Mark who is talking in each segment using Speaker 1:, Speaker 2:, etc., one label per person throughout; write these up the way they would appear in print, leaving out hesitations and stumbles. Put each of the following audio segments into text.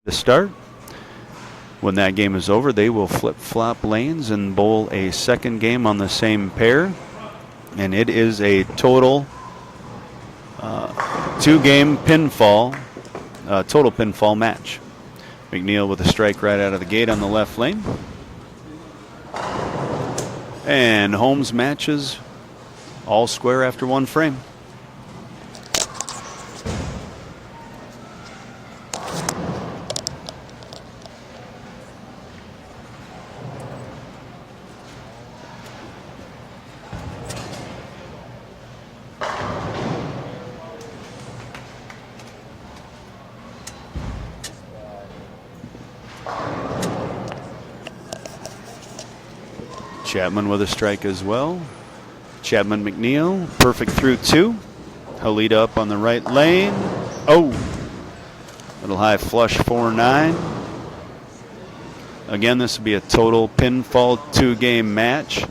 Speaker 1: to start. When that game is over, they will flip-flop lanes and bowl a second game on the same pair. And it is a total two-game pinfall, total pinfall match. McNiel with a strike right out of the gate on the left lane. And Hommes matches all square after one frame. Chapman with a strike as well. Chapman McNiel, perfect through two. Halida up on the right lane. Oh, little high flush 4-9. Again, this will be a total pinfall two-game match.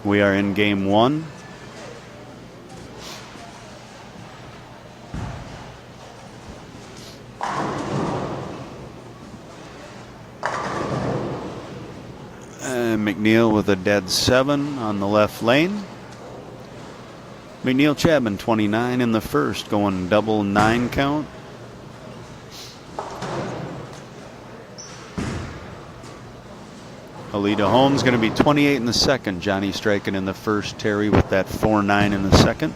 Speaker 1: We are in game one. McNiel with a dead 7 on the left lane. McNiel Chapman 29 in the first, going double 9 count. Halida Hommes going to be 28 in the second. Johnny striking in the first. Terry with that 4-9 in the second.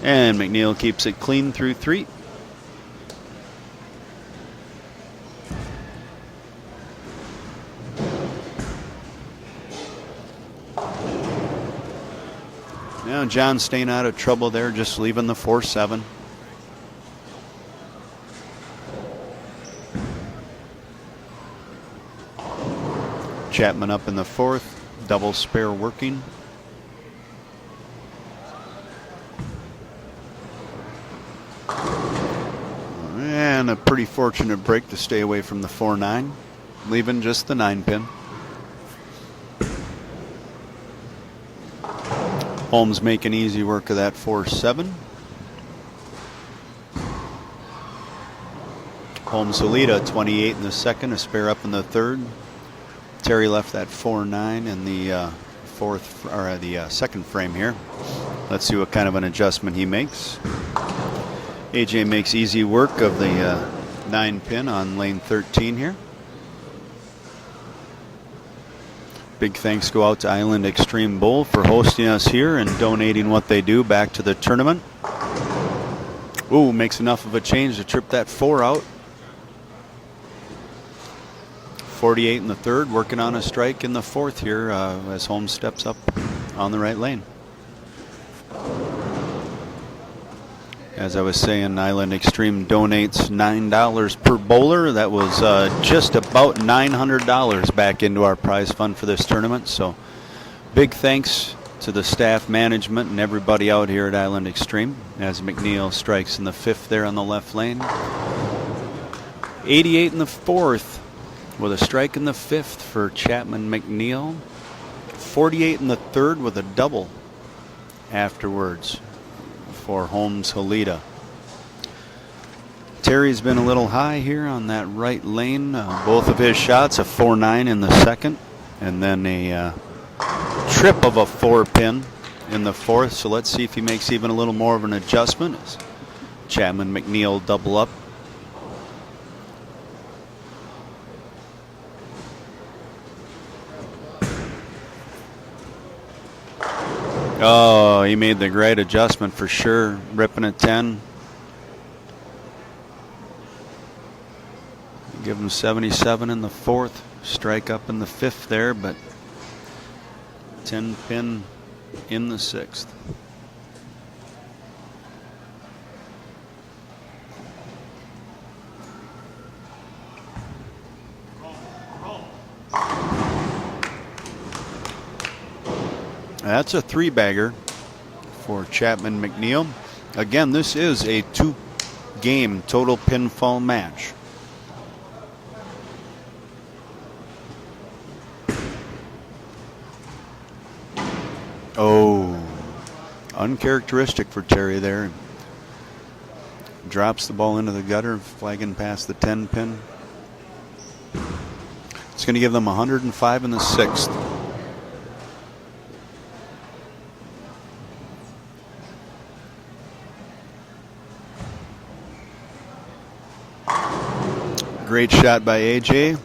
Speaker 1: And McNiel keeps it clean through 3. Now John staying out of trouble there, just leaving the 4-7. Chapman up in the fourth, double spare working. And a pretty fortunate break to stay away from the 4-9, leaving just the 9-pin. Hommes making easy work of that 4-7. Hommes Halida 28 in the second, a spare up in the third. Terry left that 4-9 in the second frame here. Let's see what kind of an adjustment he makes. AJ makes easy work of the 9-pin on lane 13 here. Big thanks go out to Island Xtreme Bowl for hosting us here and donating what they do back to the tournament. Ooh, makes enough of a change to trip that 4 out. 48 in the third, working on a strike in the fourth here as Hommes steps up on the right lane. As I was saying, Island Xtreme donates $9 per bowler. That was just about $900 back into our prize fund for this tournament. So big thanks to the staff, management, and everybody out here at Island Xtreme as McNiel strikes in the fifth there on the left lane. 88 in the fourth with a strike in the fifth for Chapman McNiel. 48 in the third with a double afterwards for Hommes Halida. Terry's been a little high here on that right lane. Both of his shots, a 4-9 in the second, and then a trip of a 4-pin in the fourth. So let's see if he makes even a little more of an adjustment as Chapman McNiel double up. Oh, he made the great adjustment for sure. Ripping a 10. Give him 77 in the fourth. Strike up in the fifth there, but 10-pin in the sixth. That's a 3-bagger for Chapman McNiel. Again, this is a 2-game total pinfall match. Oh, uncharacteristic for Terry there. Drops the ball into the gutter, flagging past the 10 pin. It's going to give them 105 in the 6th. Great shot by AJ.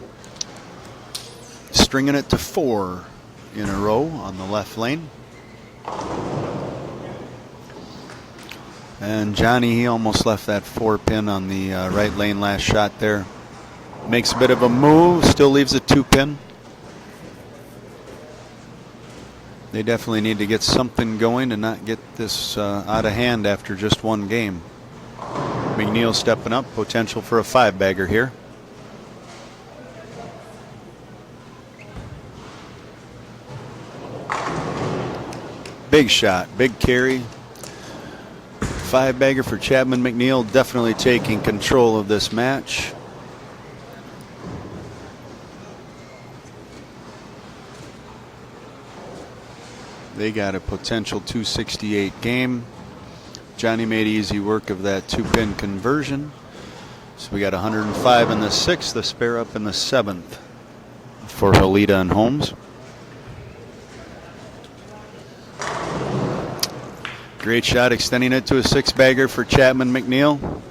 Speaker 1: Stringing it to 4 in a row on the left lane. And Johnny, he almost left that 4 pin on the right lane last shot there. Makes a bit of a move, still leaves a 2 pin. They definitely need to get something going to not get this out of hand after just one game. McNiel stepping up, potential for a 5-bagger here. Big shot, big carry. 5-bagger for Chapman. McNiel definitely taking control of this match. They got a potential 268 game. Johnny made easy work of that 2-pin conversion. So we got 105 in the 6th, the spare up in the 7th for Halida and Hommes. Great shot, extending it to a 6-bagger for Chapman McNiel.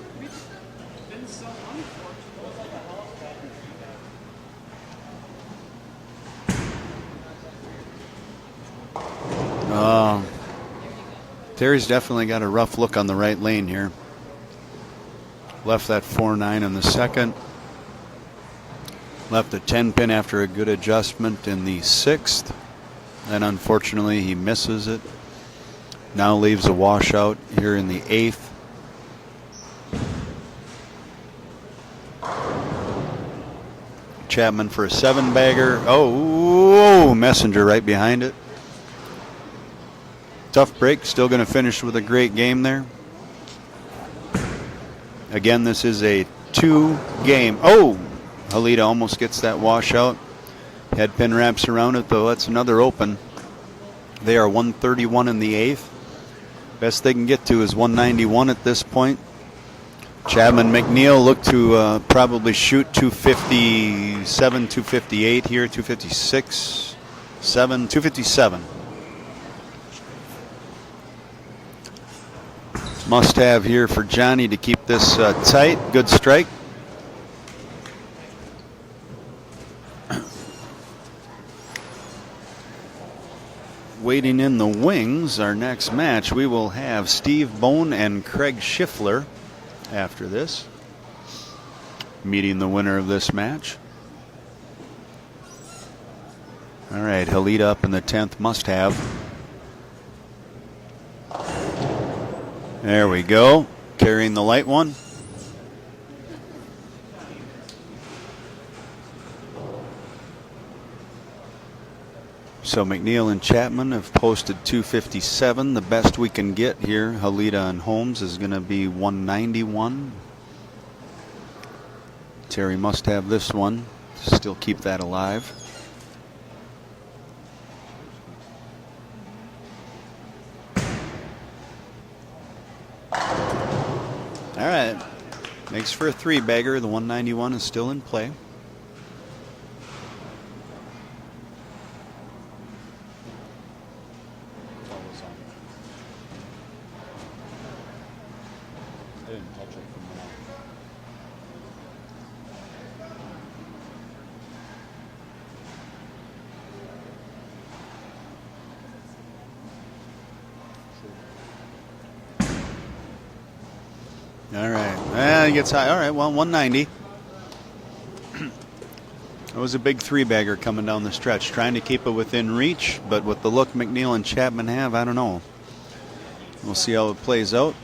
Speaker 1: Terry's definitely got a rough look on the right lane here. Left that 4-9 in the 2nd. Left the 10 pin after a good adjustment in the 6th. Then unfortunately he misses it. Now leaves a washout here in the 8th. Chapman for a 7-bagger. Oh, Messenger right behind it. Tough break, still going to finish with a great game there. Again, this is a 2-game. Oh, Halida almost gets that washout. Head pin wraps around it, though. That's another open. They are 131 in the 8th. Best they can get to is 191 at this point. Chapman McNiel look to probably shoot 257, 258 here, 256, 257. Must have here for Johnny to keep this tight. Good strike. Waiting in the wings, our next match, we will have Steve Bohn and Craig Schiffler after this, meeting the winner of this match. All right, Halida up in the 10th, must have. There we go, carrying the light one. So McNiel and Chapman have posted 257. The best we can get here, Halida and Hommes, is going to be 191. Terry must have this one to still keep that alive. All right, makes for a 3-bagger. The 191 is still in play. All right, he gets high. All right, well, 190. It was a big 3-bagger coming down the stretch, trying to keep it within reach, but with the look McNiel and Chapman have, I don't know. We'll see how it plays out.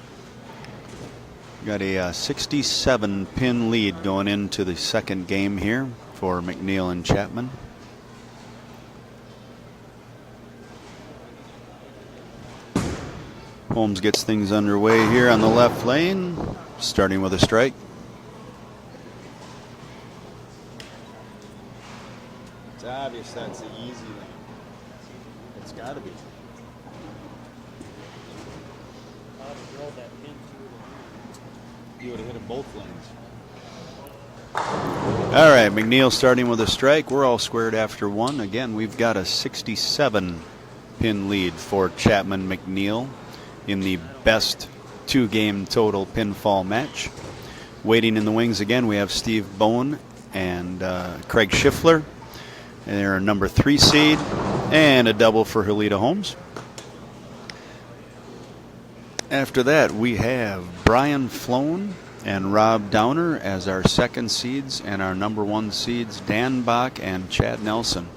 Speaker 1: Got a 67-pin lead going into the second game here for McNiel and Chapman. Hommes gets things underway here on the left lane, starting with a strike. It's obvious that's the easy lane. It's got to be. You would have hit it both lanes. All right, McNiel starting with a strike. We're all squared after one. Again, we've got a 67-pin lead for Chapman McNiel in the best two-game total pinfall match. Waiting in the wings again, we have Steve Bohn and Craig Schiffler. And they're a number 3 seed and a double for Halida Hommes. After that, we have Brian Floen and Rob Downer as our second seeds, and our number 1 seeds, Dan Bock and Chad Nelson.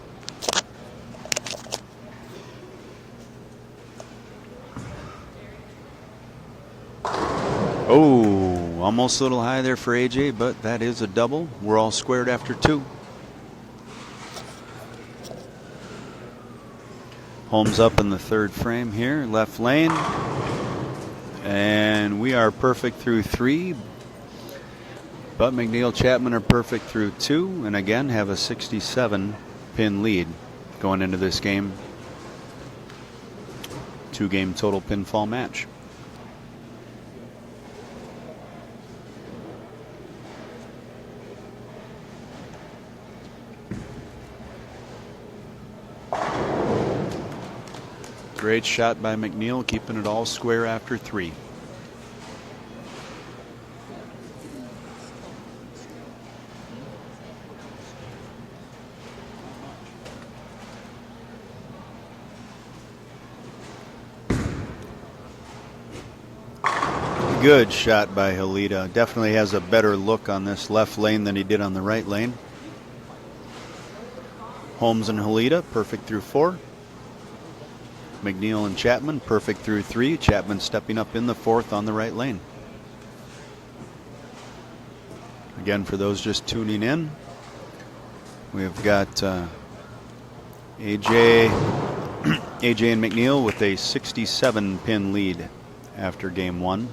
Speaker 1: Oh, almost a little high there for AJ, but that is a double. We're all squared after 2. Hommes up in the third frame here, left lane. And we are perfect through 3. But McNiel Chapman are perfect through 2. And again, have a 67-pin lead going into this game. 2-game total pinfall match. Great shot by McNiel, keeping it all square after 3. Good shot by Halida. Definitely has a better look on this left lane than he did on the right lane. Hommes and Halida, perfect through 4. McNiel and Chapman, perfect through 3. Chapman stepping up in the 4th on the right lane. Again, for those just tuning in, we've got AJ and McNiel with a 67-pin lead after game 1.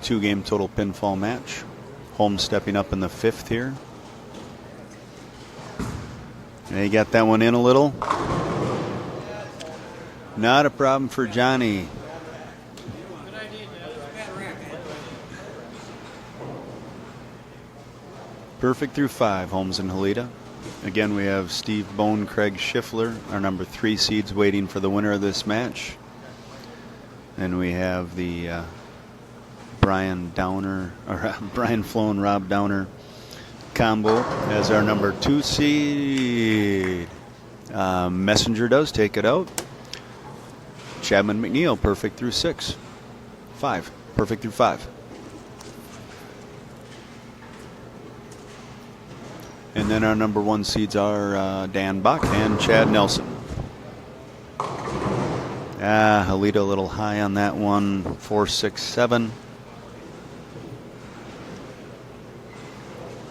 Speaker 1: 2-game total pinfall match. Hommes stepping up in the 5th here. And he got that one in a little. Not a problem for Johnny. Perfect through 5, Hommes and Halida. Again, we have Steve Bohn, Craig Schiffler, our number 3 seeds, waiting for the winner of this match. And we have the Brian Floen, Rob Downer combo as our number 2 seed. Messenger does take it out. Chapman McNiel, perfect through 6. 5, perfect through 5. And then our number 1 seeds are Dan Bock and Chad Nelson. Halida a little high on that one. 4, 6, 7.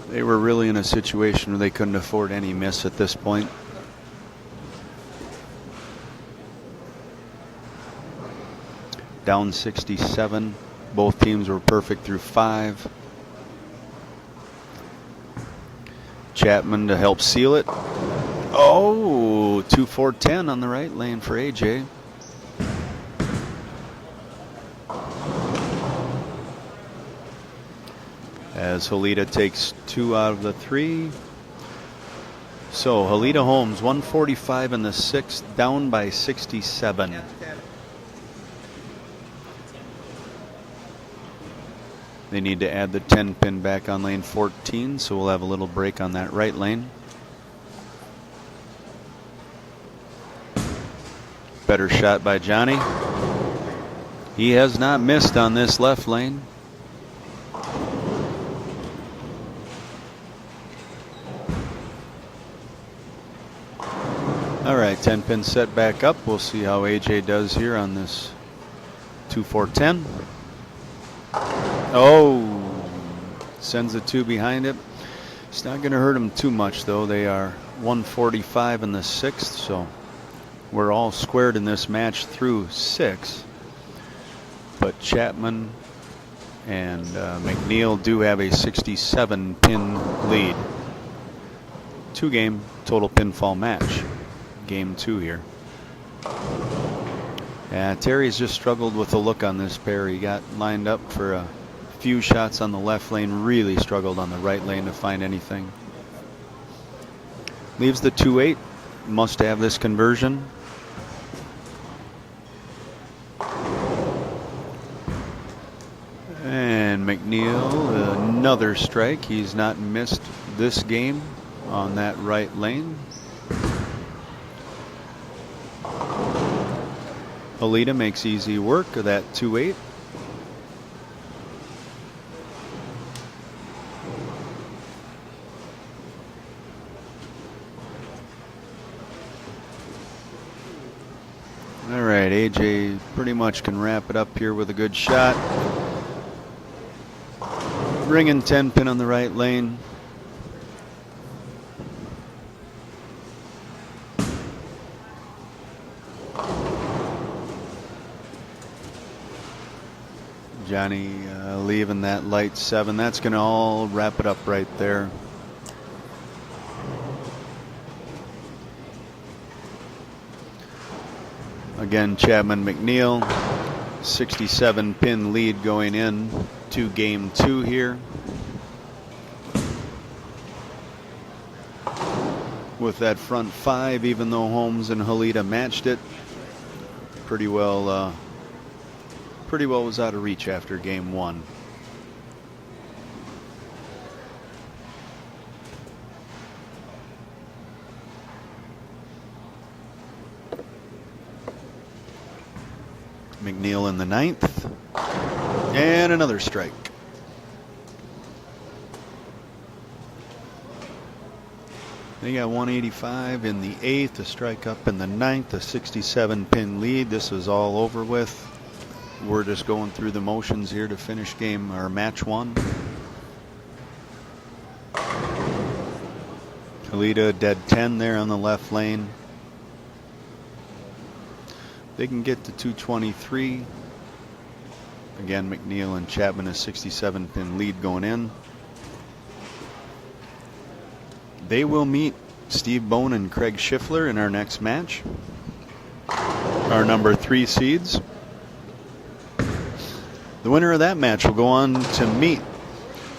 Speaker 1: They were really in a situation where they couldn't afford any miss at this point. Down 67. Both teams were perfect through 5. Chapman to help seal it. Oh, 2, 4, 10 on the right lane for AJ. As Halida takes 2 out of the 3. So Halida Hommes 145 in the 6th, down by 67. They need to add the 10 pin back on lane 14, so we'll have a little break on that right lane. Better shot by Johnny. He has not missed on this left lane. All right, 10 pin set back up. We'll see how AJ does here on this 2, 4, 10. Oh, sends the 2 behind it. It's not going to hurt him too much, though. They are 145 in the 6th, so we're all squared in this match through 6. But Chapman and McNiel do have a 67-pin lead. 2-game total pinfall match. Game 2 here. Terry's just struggled with the look on this pair. He got lined up for a few shots on the left lane, really struggled on the right lane to find anything. Leaves the 2-8. Must have this conversion. And McNiel, another strike. He's not missed this game on that right lane. Halida makes easy work of that 2-8. All right, AJ pretty much can wrap it up here with a good shot. Ringing 10 pin on the right lane. Johnny leaving that light 7. That's going to all wrap it up right there. Again, Chapman McNiel, 67 pin lead going in to game 2 here. With that front 5, even though Hommes and Halida matched it, pretty well was out of reach after game 1. McNiel in the 9th, and another strike. They got 185 in the 8th, a strike up in the 9th, a 67 pin lead. This is all over with. We're just going through the motions here to finish game or match 1. Halida dead 10 there on the left lane. They can get to 223. Again, McNiel and Chapman, a 67 pin lead going in. They will meet Steve Bohn and Craig Schiffler in our next match. Our number 3 seeds. The winner of that match will go on to meet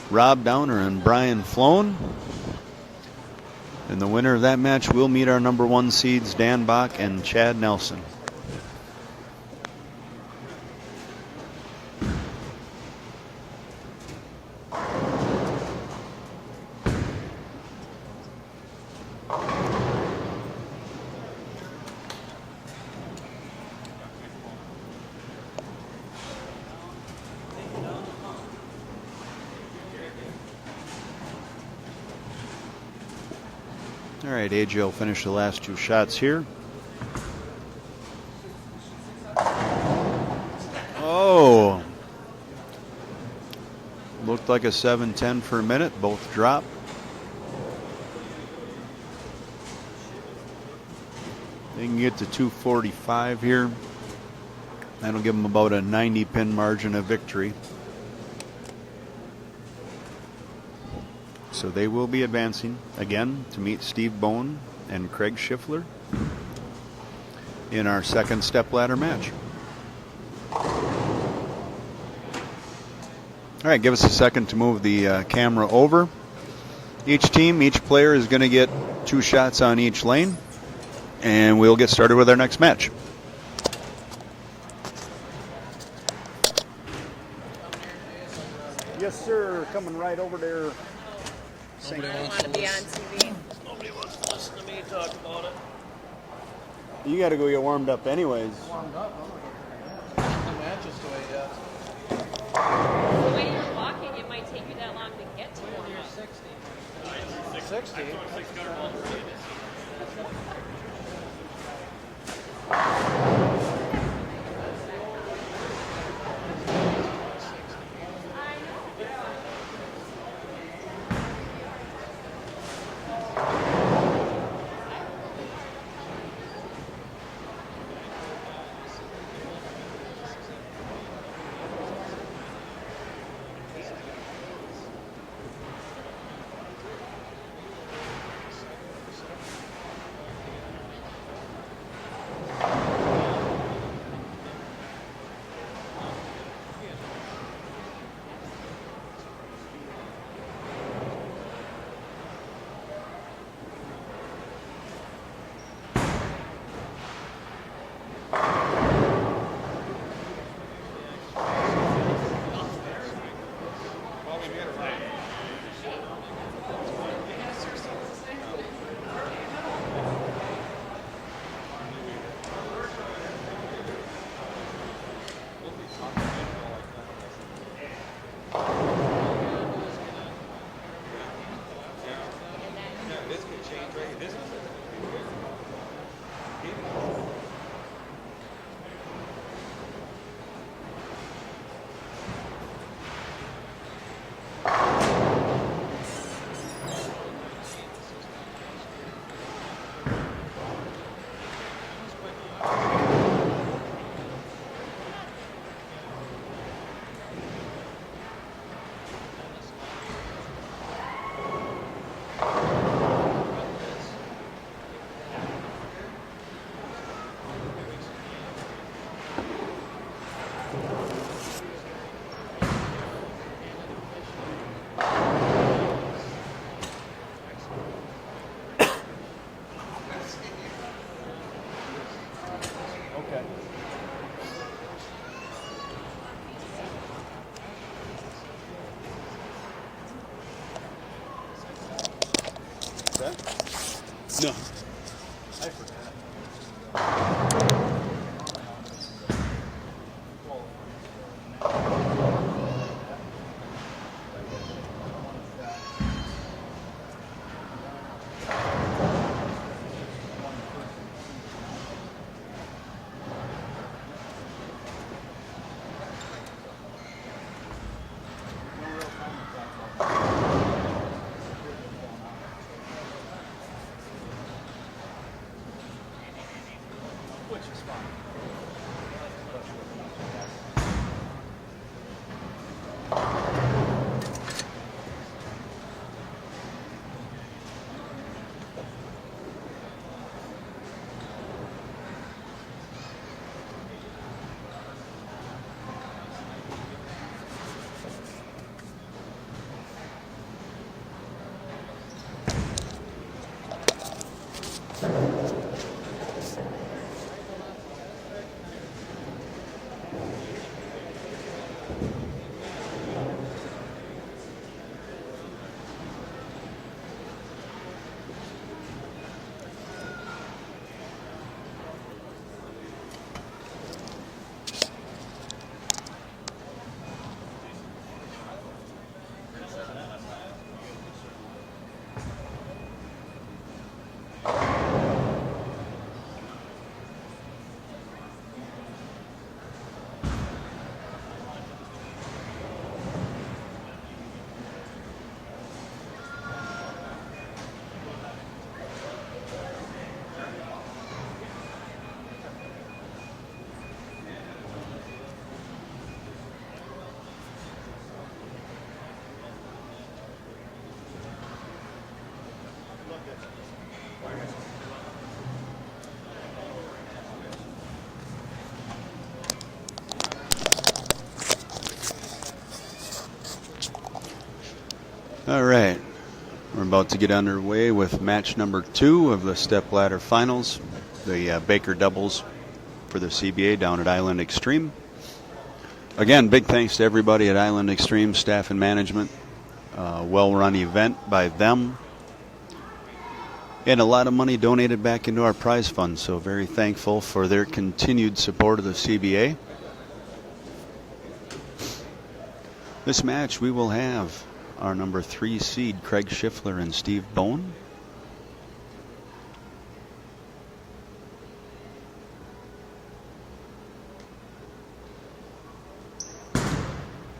Speaker 1: Rob Downer and Brian Floen. And the winner of that match will meet our number 1 seeds, Dan Bock and Chad Nelson. All right, AJ will finish the last 2 shots here. Oh, looked like a 7-10 for a minute. Both drop. They can get to 245 here. That'll give them about a 90 pin margin of victory. So they will be advancing again to meet Steve Bohn and Craig Schiffler in our second stepladder match. All right, give us a second to move the camera over. Each team, each player is going to get 2 shots on each lane, and we'll get started with our next match. Yes, sir. Coming right over there.
Speaker 2: I don't want to be on TV.
Speaker 3: Nobody wants to listen to me talk about it.
Speaker 1: You got to go get warmed up anyways.
Speaker 4: Warmed up? The match is away yet.
Speaker 2: The way you're walking, it might take you that long to get to warm up.
Speaker 4: 60.
Speaker 3: No.
Speaker 1: All right, we're about to get underway with match number 2 of the step ladder finals, the Baker Doubles for the CBA down at Island Xtreme. Again, big thanks to everybody at Island Xtreme, staff and management. Well-run event by them. And a lot of money donated back into our prize fund, so very thankful for their continued support of the CBA. This match we will have our number 3 seed, Craig Schiffler and Steve Bohn.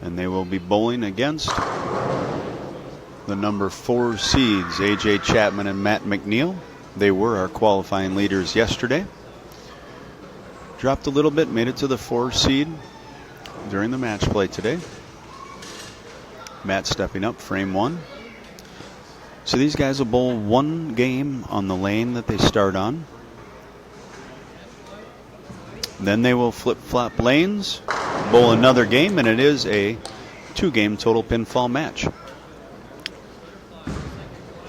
Speaker 1: And they will be bowling against the number 4 seeds, AJ Chapman and Matt McNiel. They were our qualifying leaders yesterday. Dropped a little bit, made it to the 4 seed during the match play today. Matt stepping up, frame 1. So these guys will bowl 1 game on the lane that they start on. Then they will flip-flop lanes, bowl another game, and it is a 2-game total pinfall match.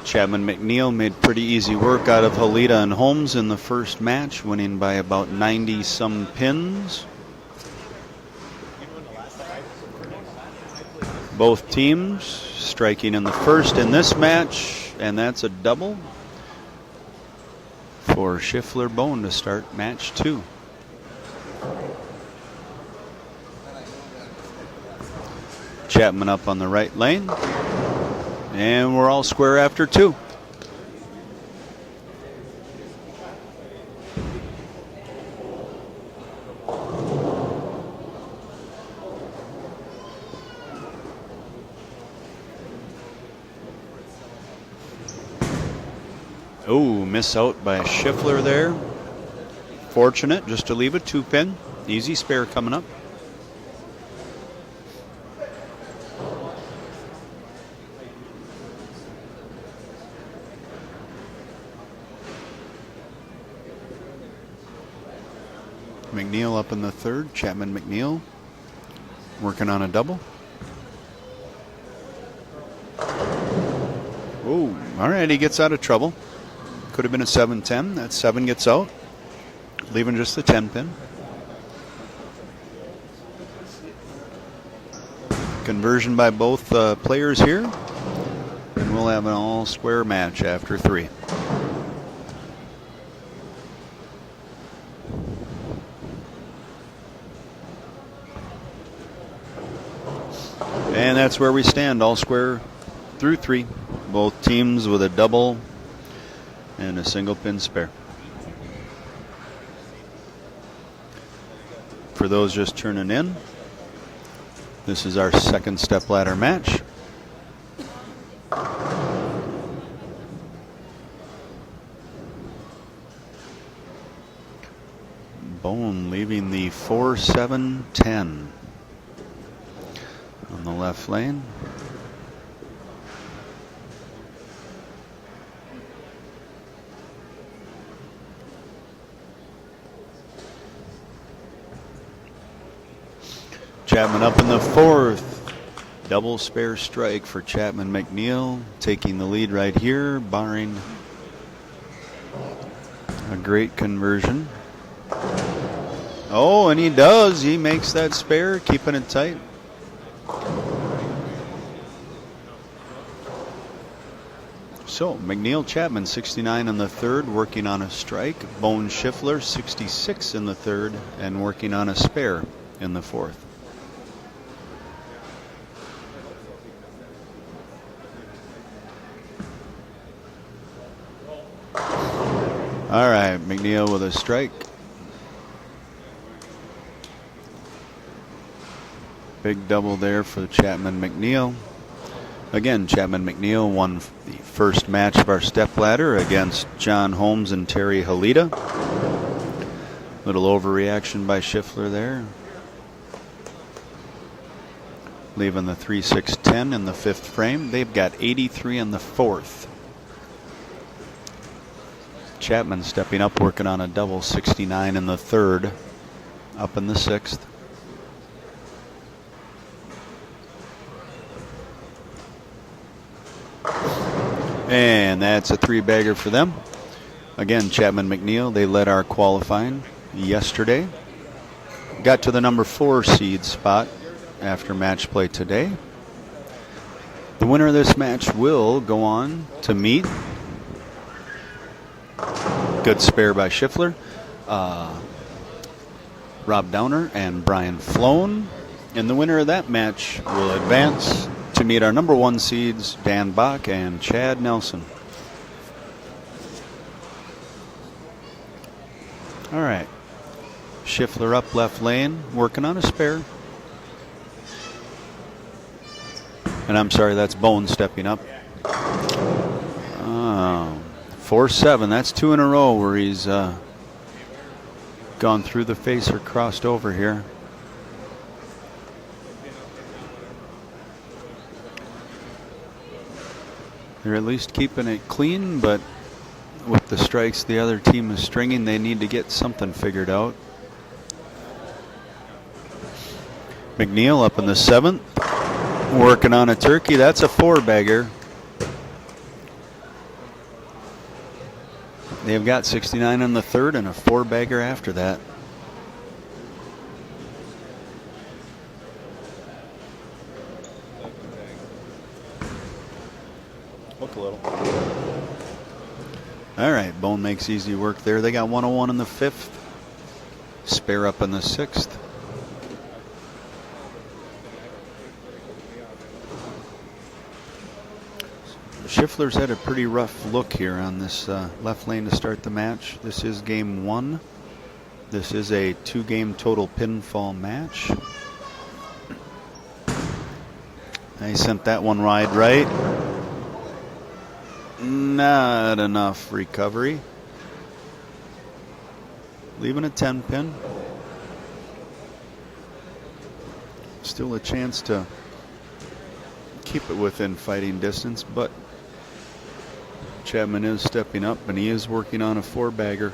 Speaker 1: Chapman McNiel made pretty easy work out of Halida and Hommes in the first match, winning by about 90-some pins. Both teams striking in the first in this match, and that's a double for Schiffler Bohn to start match 2. Chapman up on the right lane, and we're all square after 2. Oh, miss out by Schiffler there. Fortunate just to leave a 2-pin. Easy spare coming up. McNiel up in the 3rd. Chapman McNiel working on a double. Oh, all right, he gets out of trouble. Could have been a 7-10. That 7 gets out, leaving just the 10-pin. Conversion by both players here, and we'll have an all-square match after 3. And that's where we stand, all square through 3. Both teams with a double and a single pin spare. For those just tuning in, this is our second step ladder match. Bohn leaving the 4-7-10 on the left lane. Chapman up in the 4th. Double spare strike for Chapman McNiel, taking the lead right here, barring a great conversion. Oh, and he does. He makes that spare, keeping it tight. So McNiel Chapman 69 in the 3rd, working on a strike. Bohn Schiffler 66 in the 3rd and working on a spare in the 4th. All right, McNiel with a strike. Big double there for Chapman McNiel. Again, Chapman McNiel won the first match of our stepladder against John Hommes and Terry Halida. Little overreaction by Schiffler there. Leaving the 3-6-10 in the 5th frame. They've got 83 in the 4th. Chapman stepping up, working on a double, 69 in the 3rd, up in the 6th. And that's a 3-bagger for them. Again, Chapman McNiel, they led our qualifying yesterday. Got to the number 4 seed spot after match play today. The winner of this match will go on to meet. Good spare by Schiffler, Rob Downer and Brian Floen. And the winner of that match will advance to meet our number 1 seeds, Dan Bock and Chad Nelson. All right. Schiffler up left lane, working on a spare. And I'm sorry, that's Bohn stepping up. 4-7, that's 2 in a row where he's gone through the face or crossed over here. They're at least keeping it clean, but with the strikes the other team is stringing, they need to get something figured out. McNiel up in the 7th, working on a turkey. That's a 4-bagger. They've got 69 in the 3rd and a 4-bagger after that. Look a little. All right, Bohn makes easy work there. They got 101 in the 5th. Spare up in the 6th. Schiffler's had a pretty rough look here on this left lane to start the match. This is game 1. This is a 2-game total pinfall match. He sent that one wide right. Not enough recovery. Leaving a 10-pin. Still a chance to keep it within fighting distance, but Chapman is stepping up and he is working on a 4-bagger.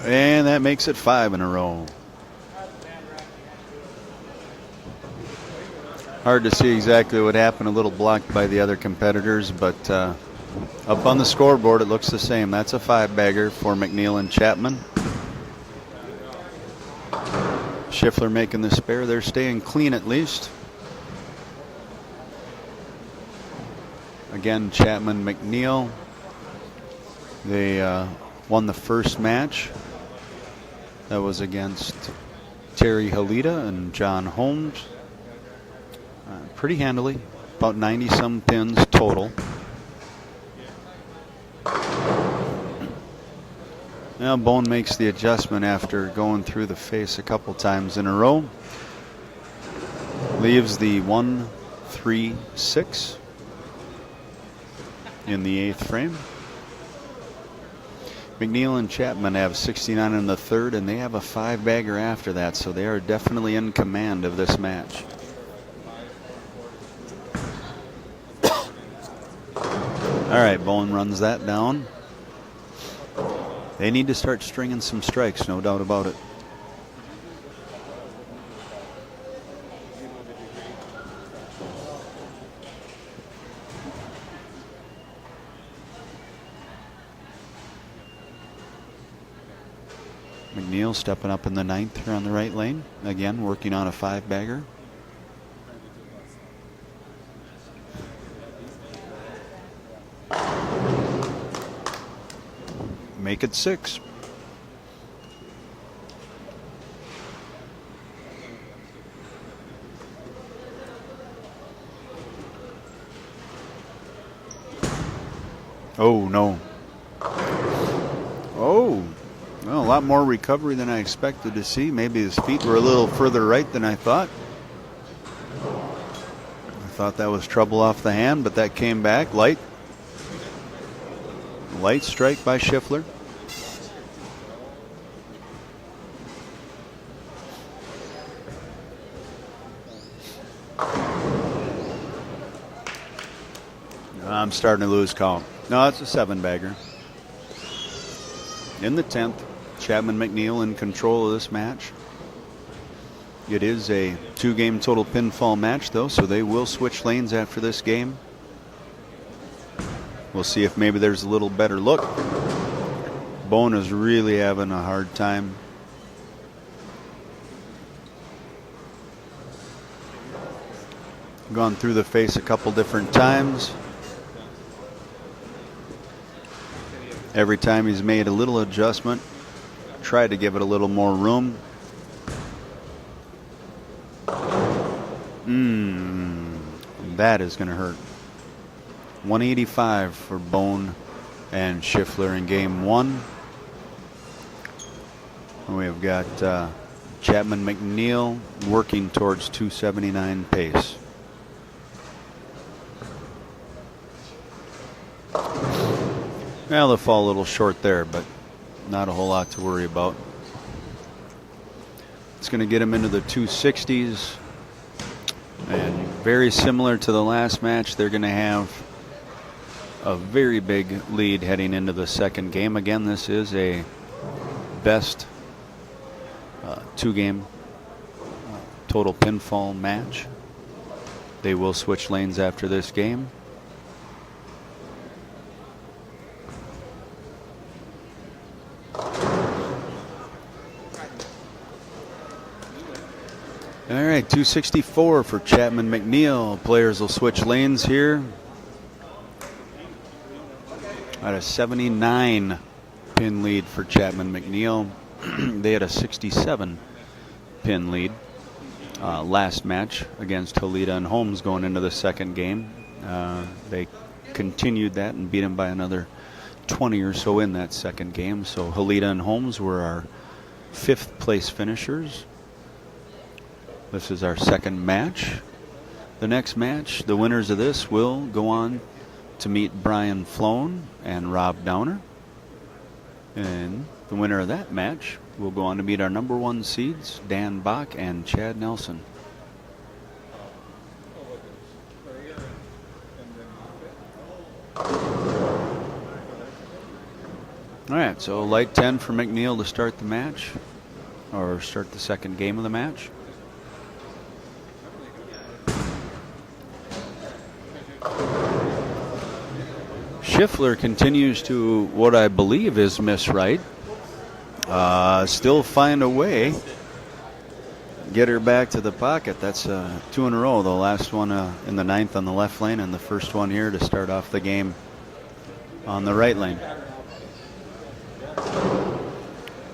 Speaker 1: And that makes it 5 in a row. Hard to see exactly what happened. A little blocked by the other competitors, but up on the scoreboard it looks the same. That's a 5-bagger for McNiel and Chapman. Schiffler making the spare. They're staying clean at least. Again, Chapman, McNiel. They won the first match. That was against Terry Halida and John Hommes. Pretty handily, about 90-some pins total. Now Bohn makes the adjustment after going through the face a couple times in a row. Leaves the 1-3-6 in the 8th frame. McNiel and Chapman have 69 in the 3rd, and they have a 5-bagger after that, so they are definitely in command of this match. All right, Bohn runs that down. They need to start stringing some strikes, no doubt about it. McNiel stepping up in the 9th here on the right lane. Again, working on a 5-bagger. Make it 6. Oh, no. Oh. Well, a lot more recovery than I expected to see. Maybe his feet were a little further right than I thought. I thought that was trouble off the hand, but that came back. Light strike by Schiffler. I'm starting to lose count. No, it's a 7-bagger. In the 10th, Chapman McNiel in control of this match. It is a 2-game total pinfall match, though, so they will switch lanes after this game. We'll see if maybe there's a little better look. Bohn is really having a hard time. Gone through the face a couple different times. Every time he's made a little adjustment, tried to give it a little more room. That is going to hurt. 185 for Bohn and Schiffler in game 1. We've got Chapman McNiel working towards 279 pace. Well, they'll fall a little short there, but not a whole lot to worry about. It's going to get him into the 260s. And very similar to the last match, they're going to have a very big lead heading into the second game. Again, this is a best 2-game total pinfall match. They will switch lanes after this game. All right, 264 for Chapman McNiel. Players will switch lanes here. At a 79 pin lead for Chapman McNiel. They had a 67 pin lead last match against Halida and Hommes going into the second game. They continued that and beat him by another 20 or so in that second game. So Halida and Hommes were our 5th place finishers. This is our second match. The next match, the winners of this will go on to meet Brian Floen and Rob Downer. And the winner of that match will go on to meet our number 1 seeds, Dan Bock and Chad Nelson. All right, so light 10 for McNiel to start the match, or start the second game of the match. Schiffler continues to what I believe is miss right. Still find a way. Get her back to the pocket. That's 2 in a row. The last one in the 9th on the left lane, and the first one here to start off the game on the right lane.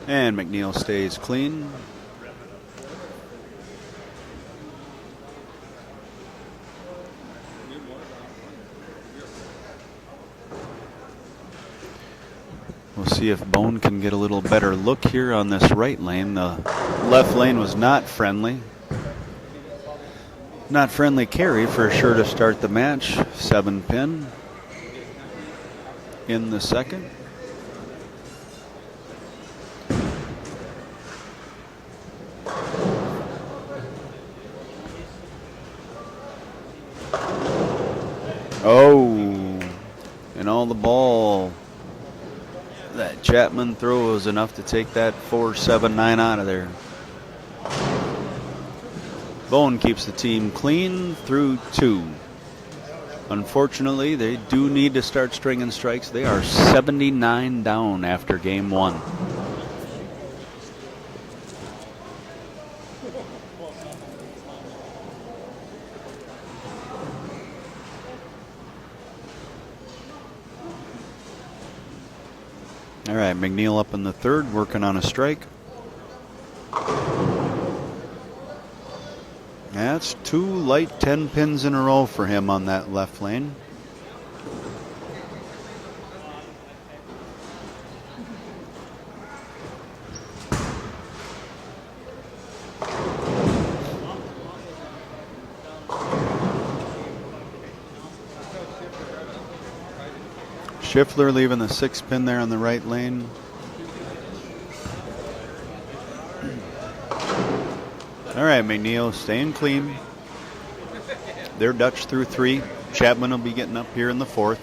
Speaker 1: And McNiel stays clean. We'll see if Bohn can get a little better look here on this right lane. The left lane was not friendly. Not friendly carry for sure to start the match. 7-pin in the second. Oh, and all the ball. That Chapman throw was enough to take that 4-7-9 out of there. Bohn keeps the team clean through 2. Unfortunately, they do need to start stringing strikes. They are 79 down after game 1. All right, McNiel up in the third, working on a strike. That's 2 light 10 pins in a row for him on that left lane. Schiffler leaving the 6-pin there on the right lane. All right, McNiel staying clean. They're Dutch through 3. Chapman will be getting up here in the 4th.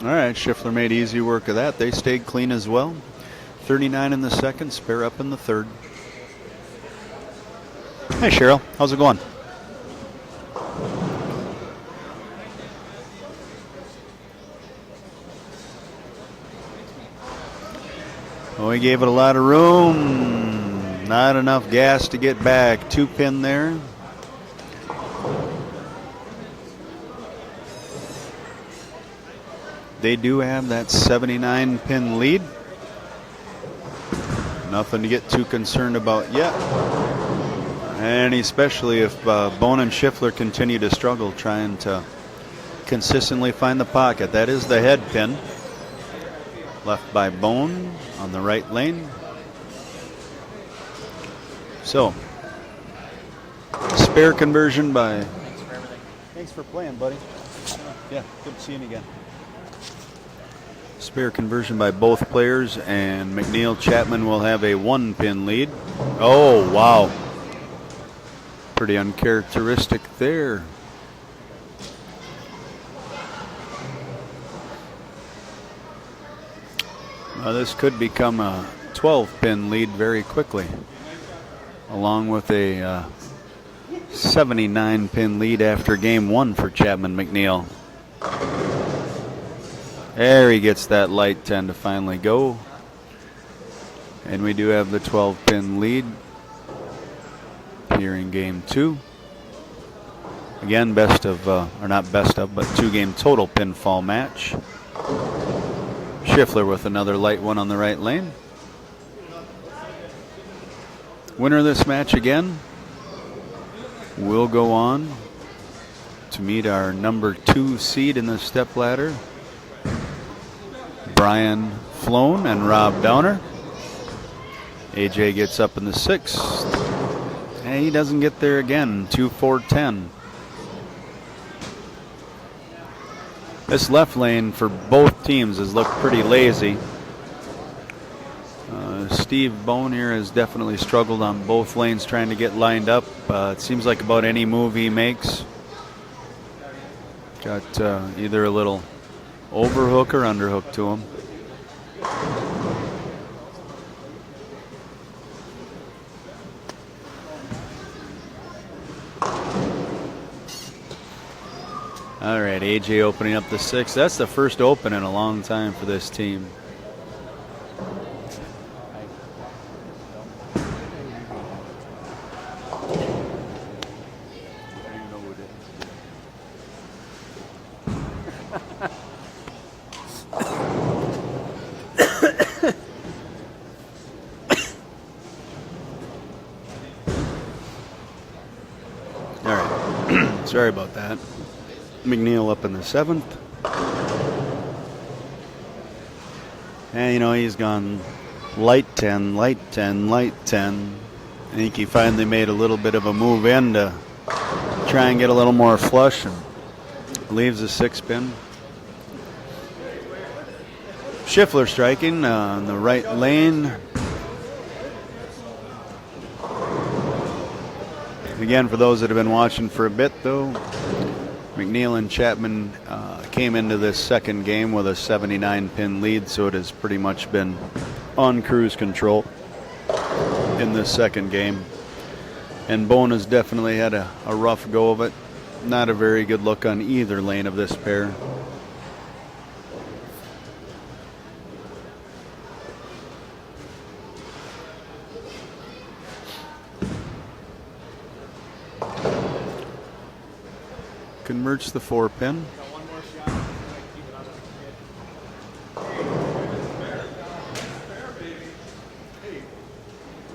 Speaker 1: All right, Schiffler made easy work of that. They stayed clean as well. 39 in the second, spare up in the third. Hey, Cheryl, how's it going? Well, we gave it a lot of room. Not enough gas to get back. 2-pin there. They do have that 79-pin lead. Nothing to get too concerned about yet. And especially if Bohn and Schiffler continue to struggle trying to consistently find the pocket. That is the head pin. Left by Bohn on the right lane. So, spare conversion by... Thanks for playing, buddy. Yeah, good seeing you again. Spare conversion by both players, and McNiel Chapman will have a 1-pin lead. Oh, wow. Pretty uncharacteristic there. Now this could become a 12-pin lead very quickly, along with a 79-pin lead after game 1 for Chapman McNiel. There he gets that light 10 to finally go. And we do have the 12-pin lead here in game 2. Again, best of, or not best of, but 2-game total pinfall match. Schiffler with another light one on the right lane. Winner of this match again will go on to meet our number 2 seed in the stepladder, Brian Floen and Rob Downer. AJ gets up in the 6th, and he doesn't get there again. 2-4-10. This left lane for both teams has looked pretty lazy. Steve Bohn here has definitely struggled on both lanes trying to get lined up. It seems like about any move he makes, got either a little overhook or underhook to him. All right, AJ opening up the 6th. That's the first open in a long time for this team. Sorry about that. McNiel up in the 7th. And, you know, he's gone light 10, light 10, light 10. I think he finally made a little bit of a move in to try and get a little more flush and leaves a 6-pin. Schiffler striking on the right lane. Again, for those that have been watching for a bit, though, McNiel and Chapman came into this second game with a 79-pin lead, so it has pretty much been on cruise control in this second game. And Bohn has definitely had a rough go of it. Not a very good look on either lane of this pair. Converts the 4-pin.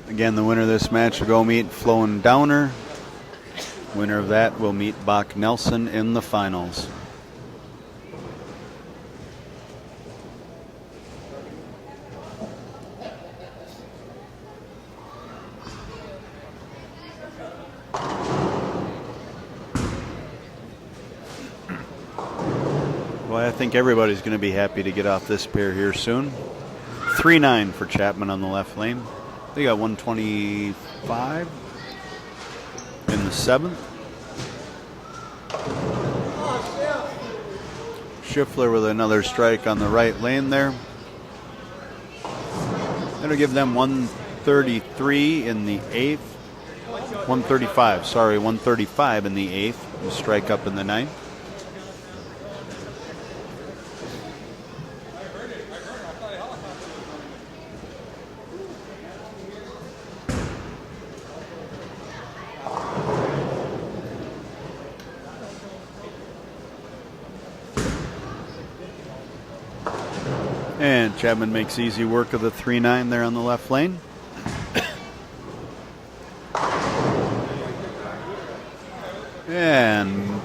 Speaker 1: Again, the winner of this match will go meet Floen Downer. Winner of that will meet Bock Nelson in the finals. Well, I think everybody's going to be happy to get off this pair here soon. 3-9 for Chapman on the left lane. They got 125 in the 7th. Schiffler with another strike on the right lane there. That'll give them 133 in the 8th. 135 in the 8th. A strike up in the 9th. And Chapman makes easy work of the 3-9 there on the left lane. And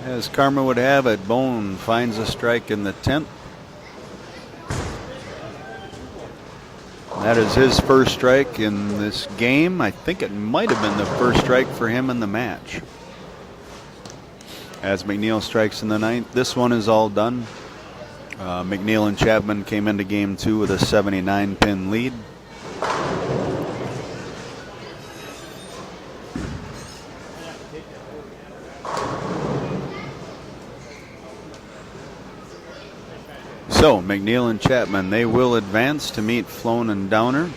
Speaker 1: as karma would have it, Bohn finds a strike in the 10th. That is his first strike in this game. I think it might have been the first strike for him in the match. As McNiel strikes in the 9th, this one is all done. McNiel and Chapman came into game 2 with a 79-pin lead. So McNiel and Chapman, they will advance to meet Floen and Downer.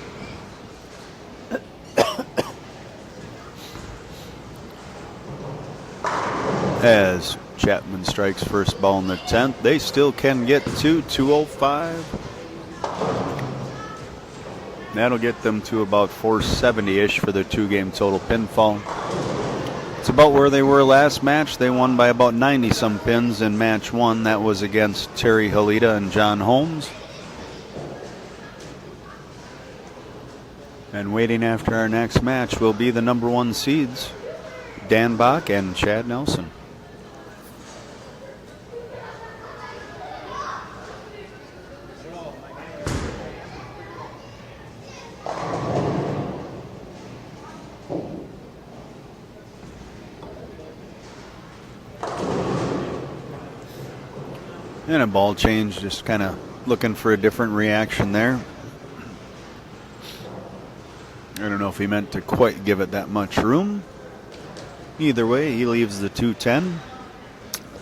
Speaker 1: As Chapman strikes first ball in the 10th, they still can get to 205. That'll get them to about 470-ish for their 2-game total pinfall. It's about where they were last match. They won by about 90-some pins in match 1. That was against Terry Halida and John Hommes. And waiting after our next match will be the number 1 seeds, Dan Bock and Chad Nelson. And a ball change, just kind of looking for a different reaction there. I don't know if he meant to quite give it that much room. Either way, he leaves the 210.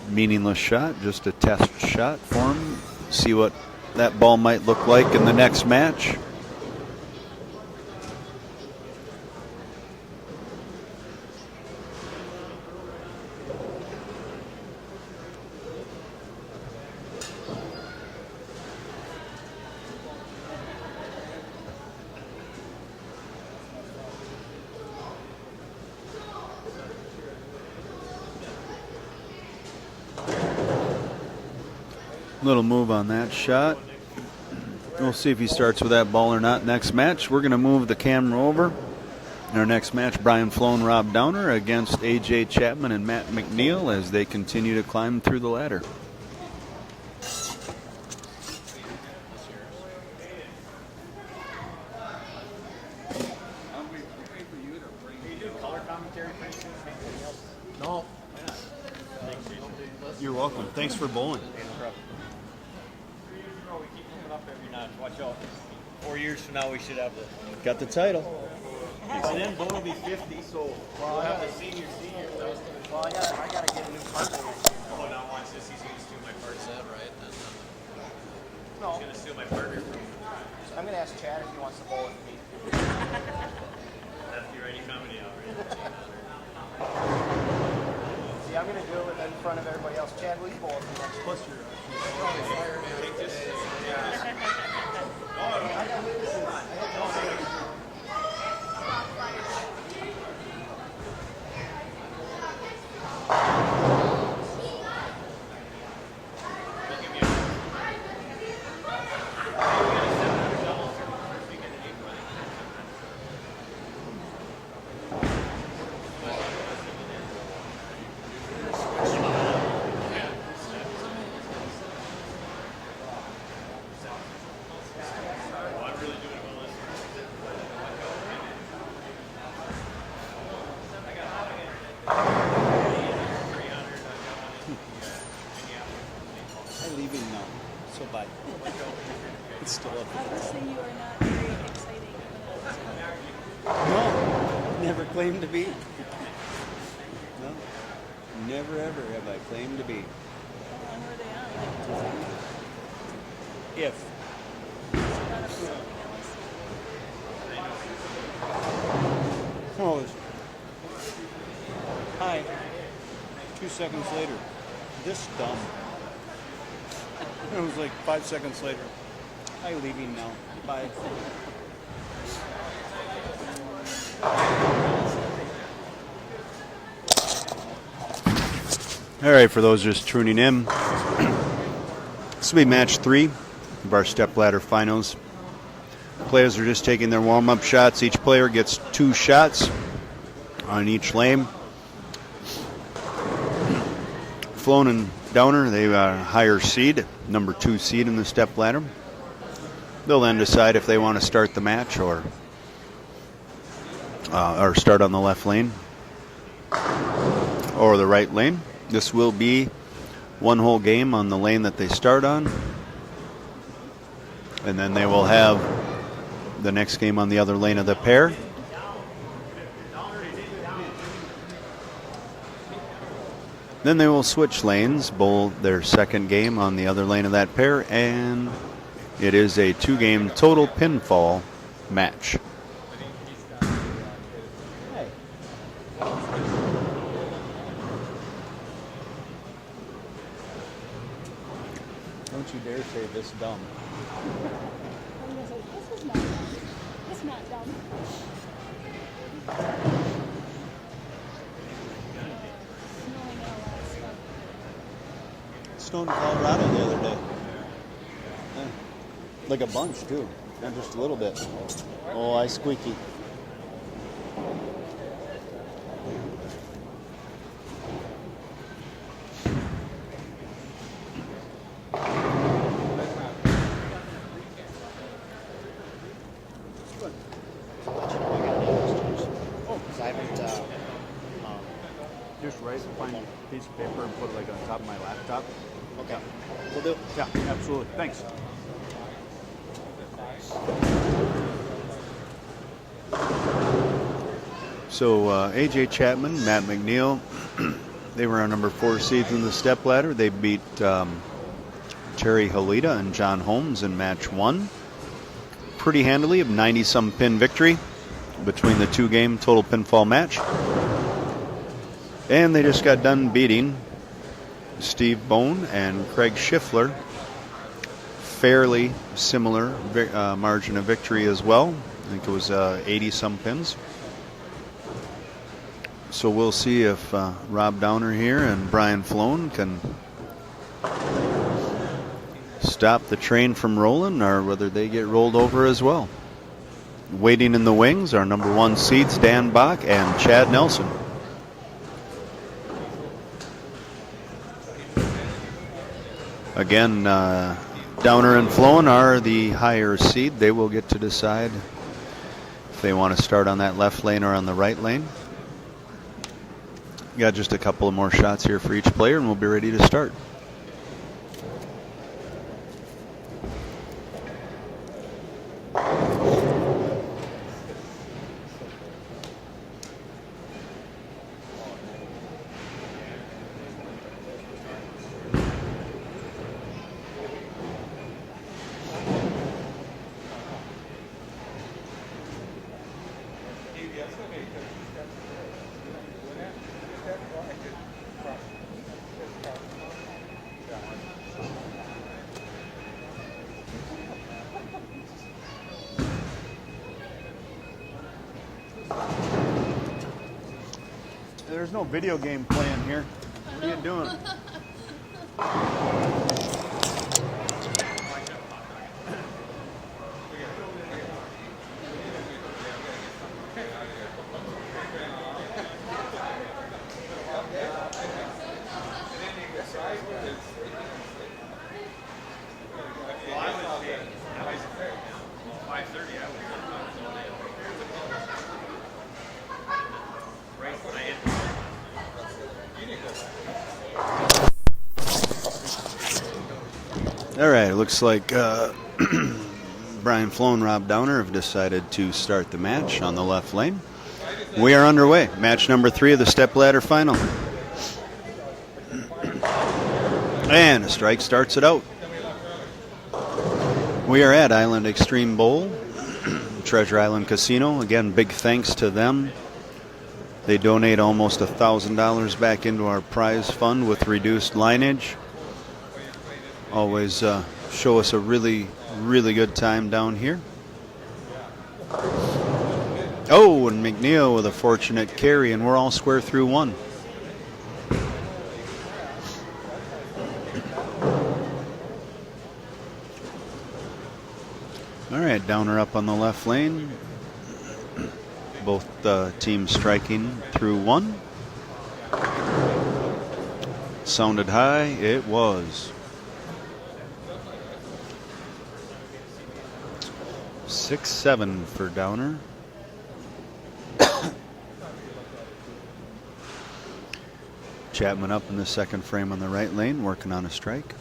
Speaker 1: Meaningless shot, just a test shot for him. See what that ball might look like in the next match. Little move on that shot. We'll see if he starts with that ball or not next match. We're going to move the camera over In our next match, Brian Floen, Rob Downer against A.J. Chapman and Matt McNiel as they continue to climb through the ladder.
Speaker 4: No.
Speaker 1: You're welcome. Thanks for bowling.
Speaker 3: We keep moving up every notch. Watch out. 4 years from now, we should have the.
Speaker 1: Got the title.
Speaker 3: By then, Bohn will be 50, so we'll have the senior.
Speaker 4: Well, I gotta get a new partner.
Speaker 3: Oh, now watch this. He's going to steal my partner.
Speaker 4: Is that right? Then,
Speaker 3: He's going to steal my partner from
Speaker 4: I'm gonna ask Chad if he wants to bowl with me.
Speaker 3: lefty righty comedy out, right?
Speaker 4: See, I'm gonna do it in front of everybody else. Chad, will you bowl with me next? Plus your.
Speaker 3: Take this.
Speaker 1: I'm leaving now. So bye. It's still up.
Speaker 2: Obviously, you are not very exciting.
Speaker 1: No, never claimed to be. No, never ever have I claimed to be.
Speaker 2: How long were they on? Like,
Speaker 1: If. Oh, it's... Hi. 2 seconds later. This dumb. It was like 5 seconds later. I'm leaving now. Bye. All right, for those just tuning in, this will be match 3 of our stepladder finals. Players are just taking their warm-up shots. Each player gets 2 shots on each lane. Floen and Downer, they are higher seed, number 2 seed in the stepladder. They'll then decide if they want to start the match or start on the left lane or the right lane. This will be one whole game on the lane that they start on, and then they will have the next game on the other lane of the pair. Then they will switch lanes, bowl their second game on the other lane of that pair, and it is a 2-game total pinfall match. Don't you dare say this dumb.
Speaker 2: I'm gonna say, this is not dumb. This is not dumb. Snowing out a lot of stuff.
Speaker 1: It snowed in Colorado the other day. Yeah. Like a bunch, too. Not just a little bit. Oh, I squeaky. Just write, find a piece of paper and put it like on top of my laptop. Okay. Will do. Yeah, absolutely. Thanks. So A.J. Chapman, Matt McNiel, they were our number 4 seeds in the stepladder. They beat Terry Halida and John Hommes in match 1. Pretty handily, of 90-some pin victory between the 2-game total pinfall match. And they just got done beating Steve Bohn and Craig Schiffler. Fairly similar margin of victory as well. I think it was 80-some pins. So we'll see if Rob Downer here and Brian Floen can stop the train from rolling or whether they get rolled over as well. Waiting in the wings, our number 1 seeds, Dan Bock and Chad Nelson. Again, Downer and Floen are the higher seed. They will get to decide if they want to start on that left lane or on the right lane. Got just a couple of more shots here for each player, and we'll be ready to start. There's no video game playing here. What are you doing? All right, it looks like Brian Floen and Rob Downer have decided to start the match on the left lane. We are underway. Match number 3 of the stepladder final. And a strike starts it out. We are at Island Xtreme Bowl, Treasure Island Casino. Again, big thanks to them. They donate almost $1,000 back into our prize fund with reduced lineage. Always show us a really, really good time down here. Oh, and McNiel with a fortunate carry, and we're all square through 1. All right, Downer up on the left lane. Both teams striking through 1. Sounded high. It was. 6-7 for Downer. Chapman up in the second frame on the right lane, working on a strike.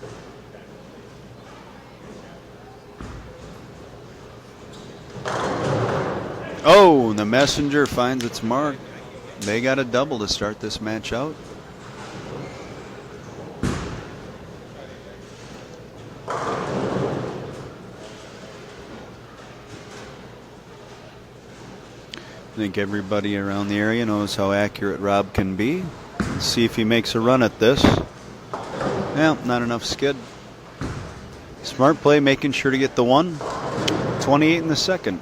Speaker 1: Oh, and the messenger finds its mark. They got a double to start this match out. I think everybody around the area knows how accurate Rob can be. Let's see if he makes a run at this. Well, not enough skid. Smart play, making sure to get the 1. 28 in the second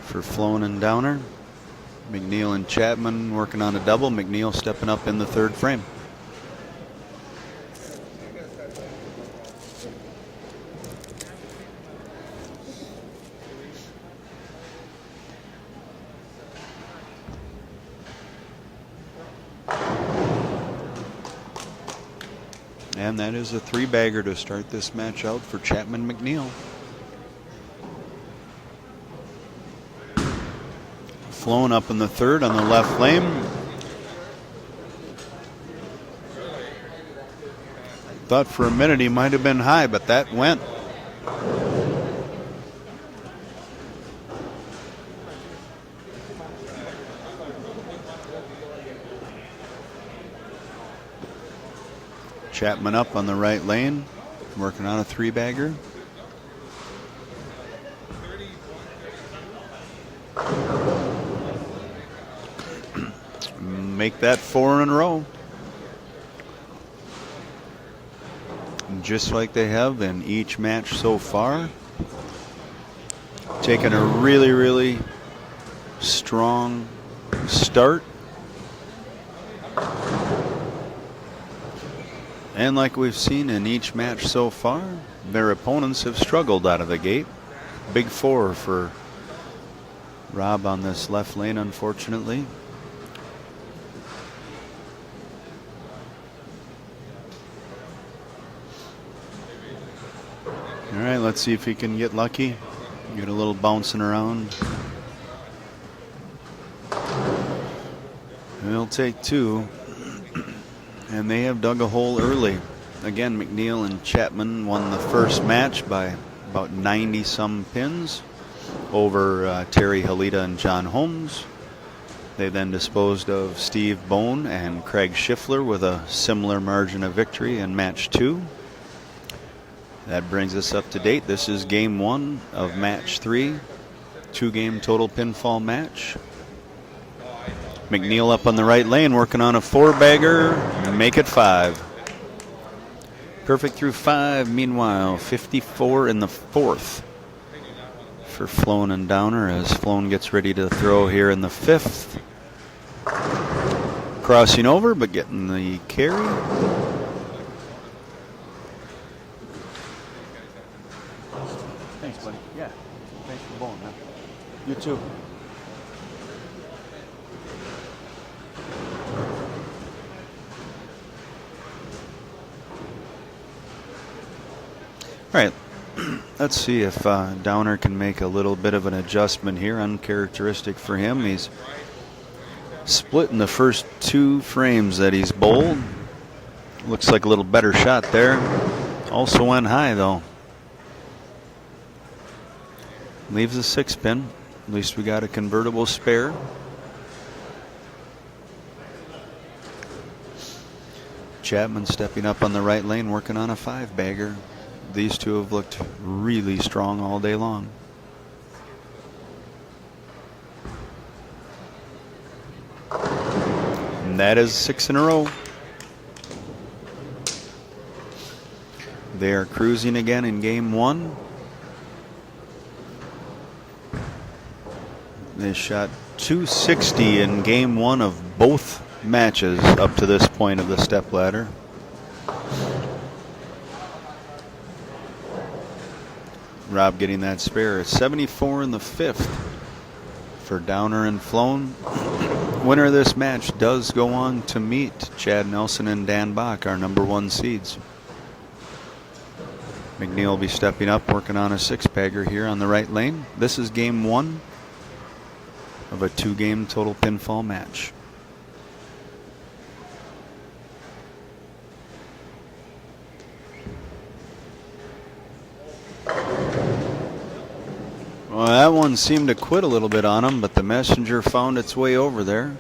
Speaker 1: for Floen and Downer. McNiel and Chapman working on a double. McNiel stepping up in the third frame. And that is a 3-bagger to start this match out for Chapman McNiel. Floen up in the third on the left lane. Thought for a minute he might have been high, but that went. Chapman up on the right lane, working on a 3-bagger. Make that 4 in a row. Just like they have in each match so far. Taking a really, really strong start. And like we've seen in each match so far, their opponents have struggled out of the gate. Big 4 for Rob on this left lane, unfortunately. All right, let's see if he can get lucky. Get a little bouncing around. He'll take two. And they have dug a hole early. Again, McNiel and Chapman won the first match by about 90-some pins over Terry Halida and John Hommes. They then disposed of Steve Bohn and Craig Schiffler with a similar margin of victory in match 2. That brings us up to date. This is game 1 of match 3. 2-game total pinfall match. McNiel up on the right lane working on a 4-bagger. Make it 5. Perfect through 5. Meanwhile, 54 in the 4th for Floen and Downer as Floen gets ready to throw here in the 5th. Crossing over but getting the carry. Thanks, buddy. Yeah. Thanks for bowling, man. You too. All right, let's see if Downer can make a little bit of an adjustment here. Uncharacteristic for him. He's split in the first 2 frames that he's bowled. Looks like a little better shot there. Also went high though. Leaves a 6-pin. At least we got a convertible spare. Chapman stepping up on the right lane working on a 5-bagger. These two have looked really strong all day long. And that is 6 in a row. They are cruising again in game 1. They shot 260 in game 1 of both matches up to this point of the stepladder. Rob getting that spare. It's 74 in the 5th for Downer and Floen. Winner of this match does go on to meet Chad Nelson and Dan Bock, our number 1 seeds. McNiel will be stepping up, working on a 6-bagger here on the right lane. This is game 1 of a 2-game total pinfall match. Well, that one seemed to quit a little bit on him, but the messenger found its way over there.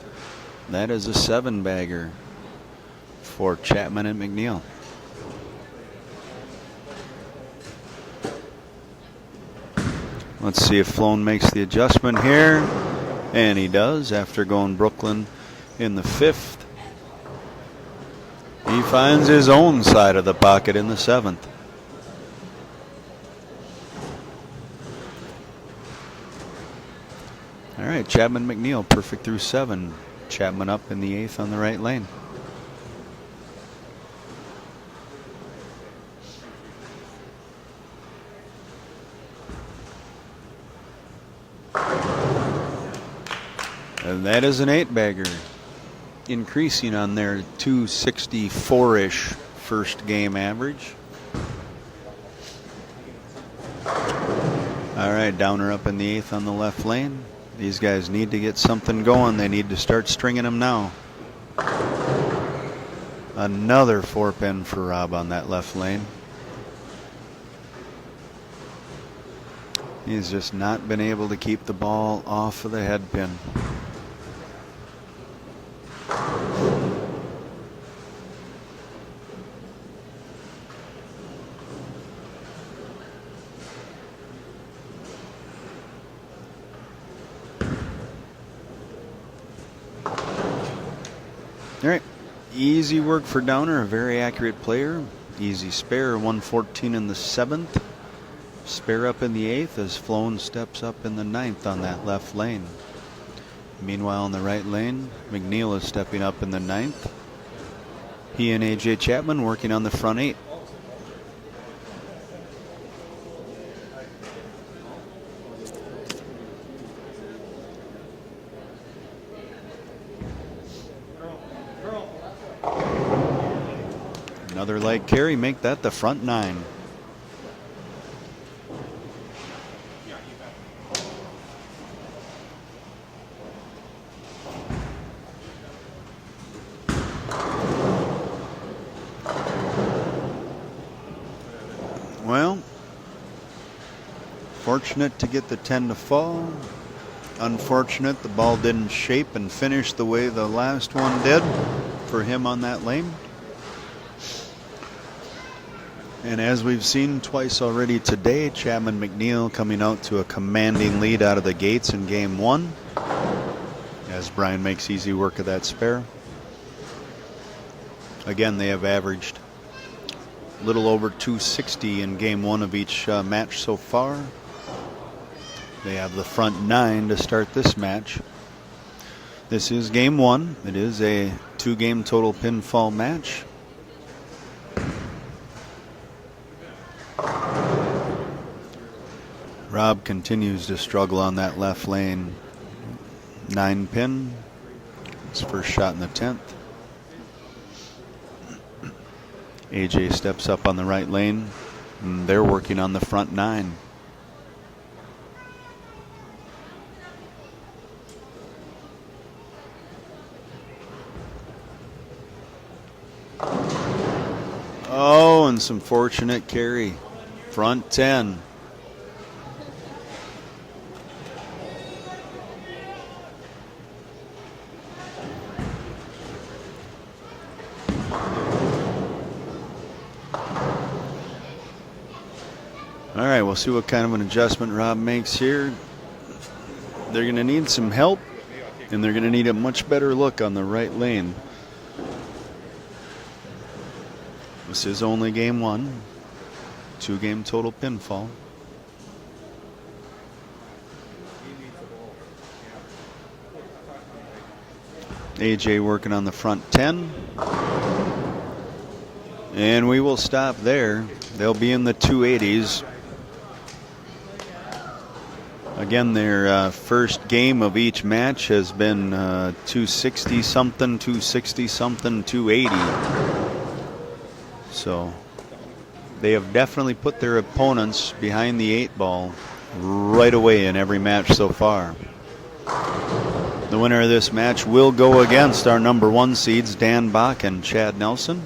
Speaker 1: That is a 7-bagger for Chapman and McNiel. Let's see if Floen makes the adjustment here. And he does after going Brooklyn in the 5th. He finds his own side of the pocket in the 7th. All right, Chapman McNiel perfect through 7. Chapman up in the 8th on the right lane. And that is an 8-bagger, increasing on their 264-ish first game average. All right, Downer up in the 8th on the left lane. These guys need to get something going. They need to start stringing them now. Another 4-pin for Rob on that left lane. He's just not been able to keep the ball off of the head pin. All right, easy work for Downer, a very accurate player. Easy spare, 114 in the 7th. Spare up in the 8th as Floen steps up in the 9th on that left lane. Meanwhile, in the right lane, McNiel is stepping up in the 9th. He and A.J. Chapman working on the front 8. Another leg carry, make that the front 9. Well, fortunate to get the 10 to fall. Unfortunate the ball didn't shape and finish the way the last one did for him on that lane. And as we've seen twice already today, Chapman McNiel coming out to a commanding lead out of the gates in game 1, as Brian makes easy work of that spare. Again, they have averaged a little over 260 in game 1 of each match so far. They have the front 9 to start this match. This is game 1. It is a 2-game total pinfall match. Rob continues to struggle on that left lane 9 pin. His first shot in the 10th. AJ steps up on the right lane, and they're working on the front 9. Oh, and some fortunate carry. Front 10. All right, we'll see what kind of an adjustment Rob makes here. They're going to need some help, and they're going to need a much better look on the right lane. This is only game 1, 2-game total pinfall. AJ working on the front 10. And we will stop there. They'll be in the 280s. Again, their first game of each match has been 260 something, 260 something, 280. So they have definitely put their opponents behind the 8 ball right away in every match so far. The winner of this match will go against our number 1 seeds, Dan Bock and Chad Nelson.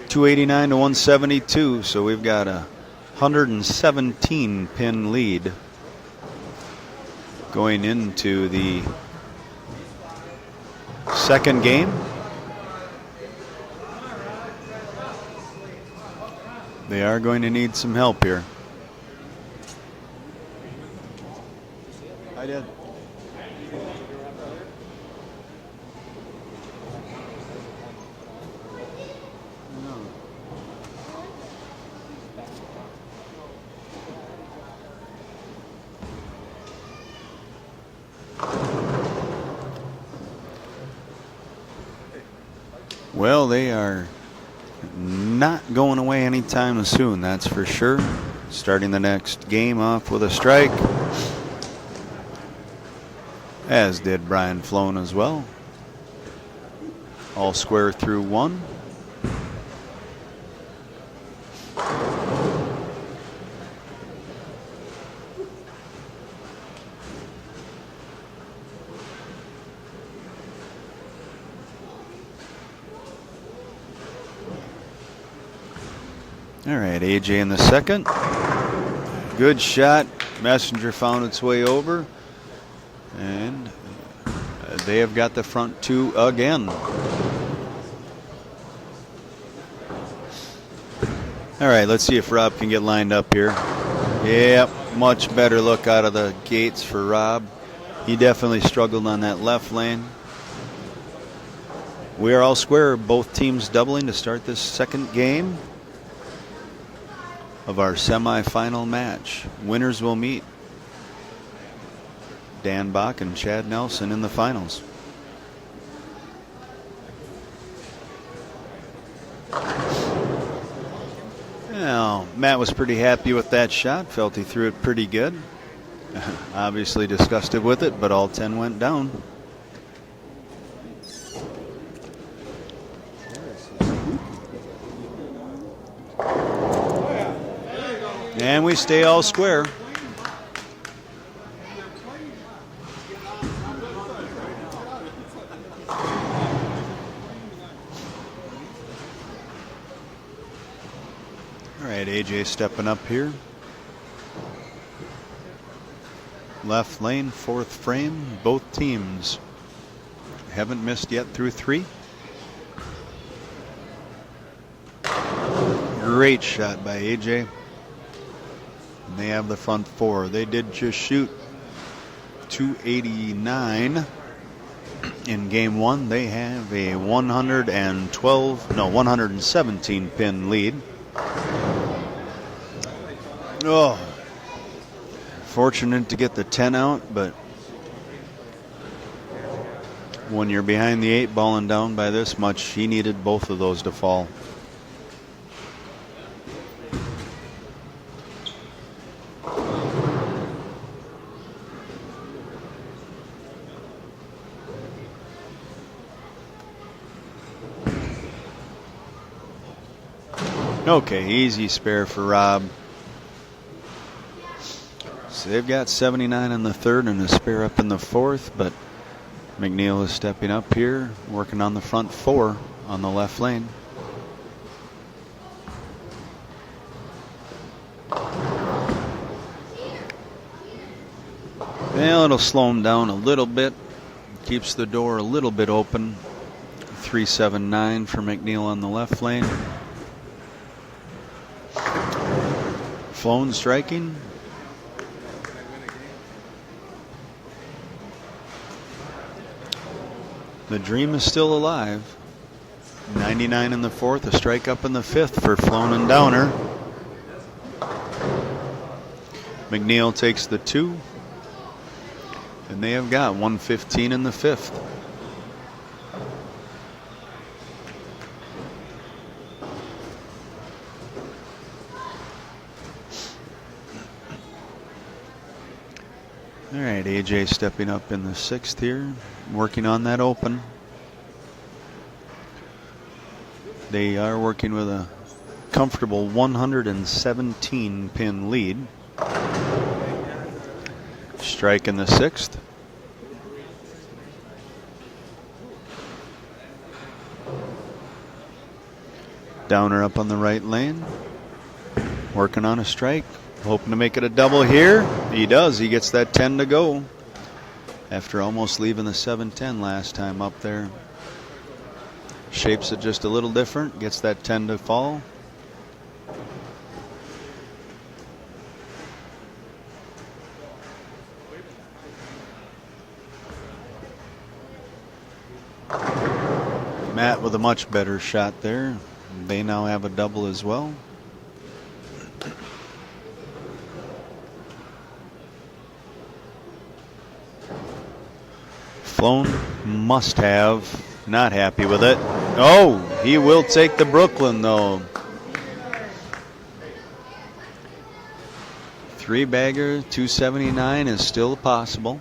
Speaker 1: 289 to 172, so we've got a 117 pin lead going into the second game. They are going to need some help here. I did. Well, they are not going away anytime soon, that's for sure. Starting the next game off with a strike, as did Brian Floen as well. All square through 1. All right, AJ in the second. Good shot. Messenger found its way over. And they have got the front 2 again. All right, let's see if Rob can get lined up here. Yep, much better look out of the gates for Rob. He definitely struggled on that left lane. We are all square, both teams doubling to start this second game of our semifinal match. Winners will meet. Dan Bock and Chad Nelson in the finals. Now, Matt was pretty happy with that shot. Felt he threw it pretty good. Obviously disgusted with it, but all 10 went down. And we stay all square. All right, AJ stepping up here. Left lane, fourth frame. Both teams haven't missed yet through 3. Great shot by AJ. And they have the front 4. They did just shoot 289 in game 1. They have a 117 pin lead. Oh, fortunate to get the 10 out, but when you're behind the 8 ball and down by this much, he needed both of those to fall. Okay, easy spare for Rob. So they've got 79 in the third and a spare up in the fourth, but McNiel is stepping up here, working on the front 4 on the left lane. Well, it'll slow him down a little bit. Keeps the door a little bit open. 379 for McNiel on the left lane. Floen striking. The dream is still alive. 99 in the fourth, a strike up in the fifth for Floen and Downer. McNiel takes the 2. And they have got 115 in the fifth. All right, AJ stepping up in the sixth here, working on that open. They are working with a comfortable 117 pin lead. Strike in the sixth. Downer up on the right lane, working on a strike. Hoping to make it a double here. He does. He gets that 10 to go after almost leaving the 7-10 last time up there. Shapes it just a little different. Gets that 10 to fall. Matt with a much better shot there. They now have a double as well. Floen must have. Not happy with it. Oh, he will take the Brooklyn though. 3-bagger, 279 is still possible.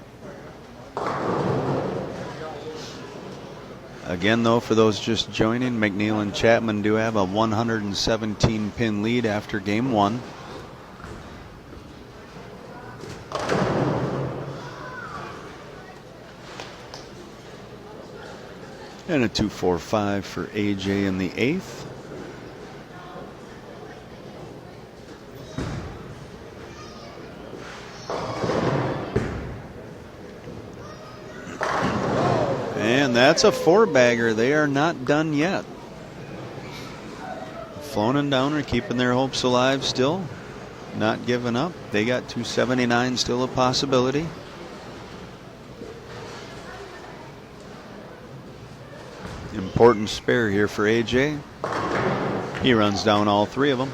Speaker 1: Again though, for those just joining, McNiel and Chapman do have a 117 pin lead after game 1. And a 2-4-5 for AJ in the eighth. And that's a 4-bagger. They are not done yet. Floen and Downer keeping their hopes alive still. Not giving up. They got 279 still a possibility. Important spare here for AJ. He runs down all 3 of them.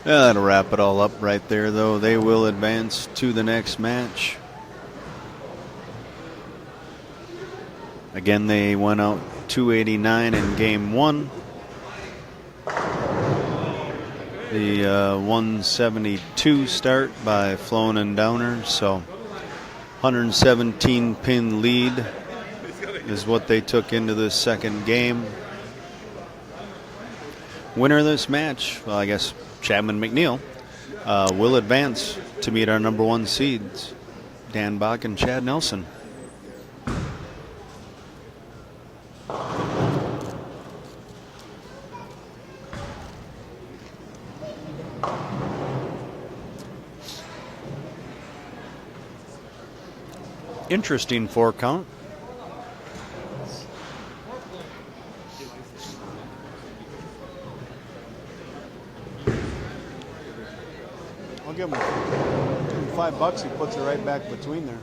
Speaker 1: That'll wrap it all up right there, though. They will advance to the next match. Again, they went out 289 in game 1. The 172 start by Floen and Downer, so 117 pin lead is what they took into the second game. Winner of this match, well, I guess Chapman McNiel, will advance to meet our number 1 seeds, Dan Bock and Chad Nelson. Interesting 4 count. I'll give him $5. He puts it right back between there.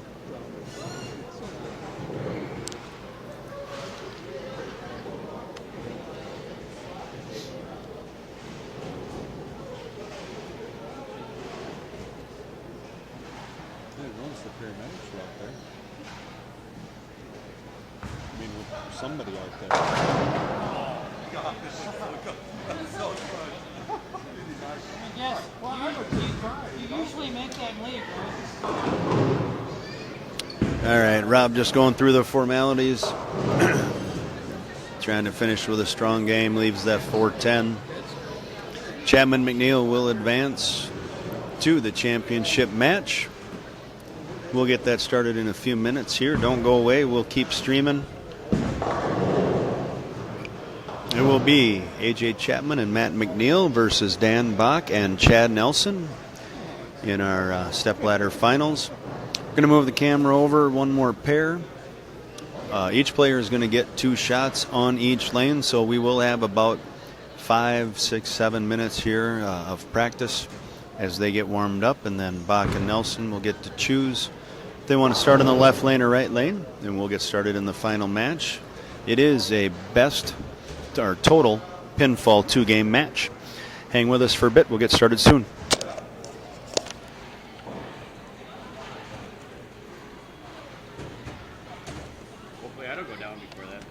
Speaker 1: Somebody out there.
Speaker 5: Yes, well, you usually make that leap, right?
Speaker 1: All right, Rob just going through the formalities. Trying to finish with a strong game, leaves that 410. Chapman McNiel will advance to the championship match. We'll get that started in a few minutes here. Don't go away, we'll keep streaming. It will be A.J. Chapman and Matt McNiel versus Dan Bock and Chad Nelson in our stepladder finals. We're going to move the camera over one more pair. Each player is going to get 2 shots on each lane, so we will have about 5, 6, 7 minutes here of practice as they get warmed up, and then Bock and Nelson will get to choose if they want to start in the left lane or right lane, and we'll get started in the final match. It is a best our total pinfall 2-game match. Hang with us for a bit. We'll get started soon.
Speaker 3: Hopefully I don't go down before that.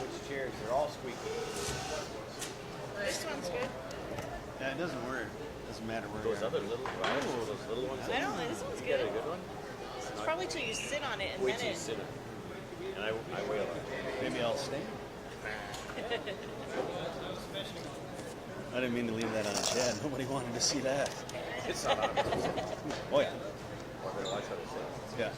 Speaker 3: Which chairs? They're all squeaky.
Speaker 2: This one's good.
Speaker 1: Yeah, it doesn't work. Doesn't matter where
Speaker 3: Those other little, those little ones.
Speaker 2: I don't know. This one's
Speaker 3: You got
Speaker 2: good.
Speaker 3: a good one?
Speaker 2: It's probably till you sit on it and
Speaker 3: Wait
Speaker 2: then
Speaker 3: till you
Speaker 2: it.
Speaker 3: sit it. And I wail.
Speaker 1: Maybe I'll stand. I didn't mean to leave that on Chad. Nobody wanted to see that.
Speaker 3: It's not on.
Speaker 1: Oh, yeah.
Speaker 3: Watch how they sit.
Speaker 1: Yeah.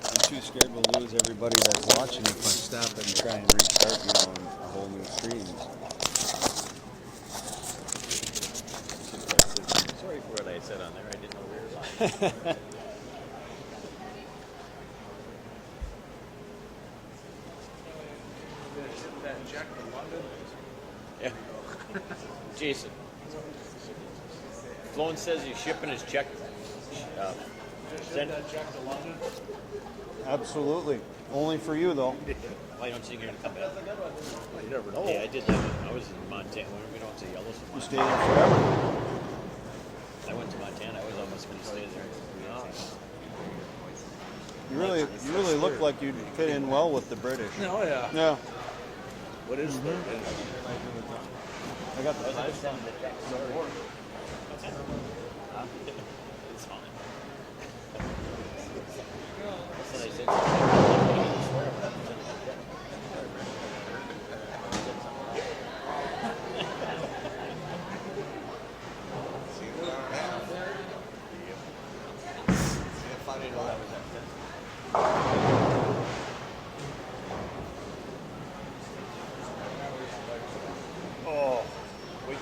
Speaker 1: I'm too scared we'll lose everybody that's watching if I stop and try and restart, a whole new stream.
Speaker 3: Sorry for what I said on there. I didn't know where it was. Yeah. Jason. Floen says he's shipping his check. Send that check to London.
Speaker 1: Absolutely. Only for you, though.
Speaker 3: Why don't you here to come back? You never know. Yeah, I did that. I was in Montana. We don't say Yellowstone.
Speaker 1: You stay there forever.
Speaker 3: I went to Montana. I was almost going to stay there.
Speaker 1: You really look like you'd fit in well with the British.
Speaker 4: Oh, yeah.
Speaker 1: Yeah.
Speaker 4: What is that?
Speaker 1: I got the
Speaker 3: It's fine. That's what I said. Oh, wait.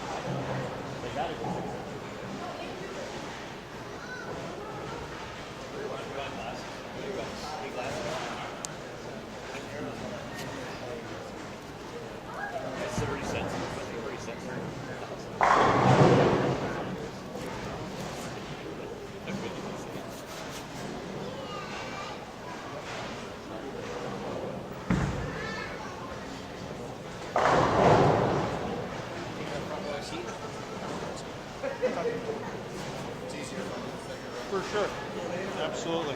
Speaker 3: They gotta go fix it. That's 30 cents. 30 cents.
Speaker 4: For sure. Absolutely.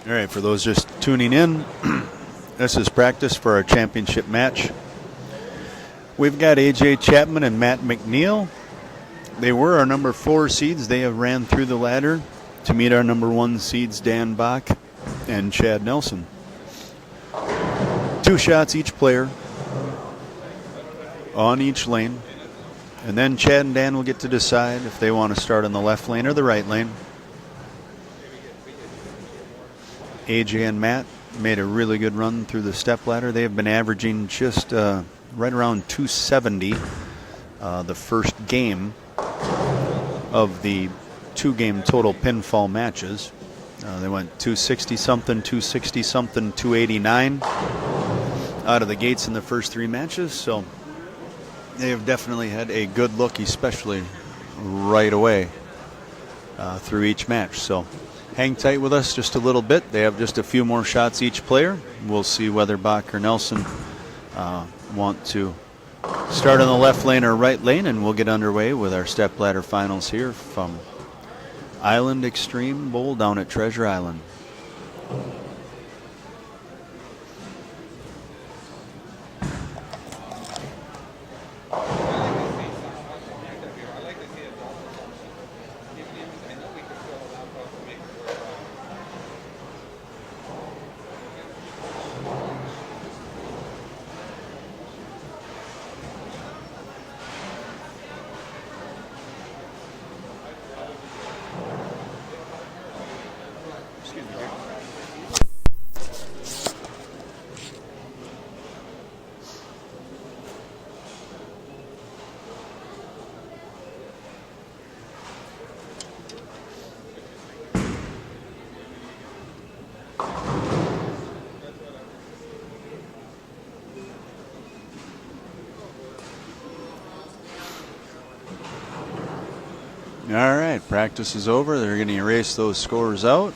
Speaker 1: All right, for those just tuning in, this is practice for our championship match. We've got AJ Chapman and Matt McNiel. They were our number 4 seeds. They have ran through the ladder to meet our number 1 seeds, Dan Bock and Chad Nelson. 2 shots each player on each lane. And then Chad and Dan will get to decide if they want to start on the left lane or the right lane. AJ and Matt made a really good run through the step ladder. They have been averaging just right around 270 the first game of the 2-game total pinfall matches. They went 260-something, 260-something, 289 out of the gates in the first 3 matches. So they have definitely had a good look, especially right away through each match. So hang tight with us just a little bit. They have just a few more shots each player. We'll see whether Bock or Nelson want to start on the left lane or right lane, and we'll get underway with our stepladder finals here from Island Xtreme Bowl down at Treasure Island. All right, practice is over. They're going to erase those scores out.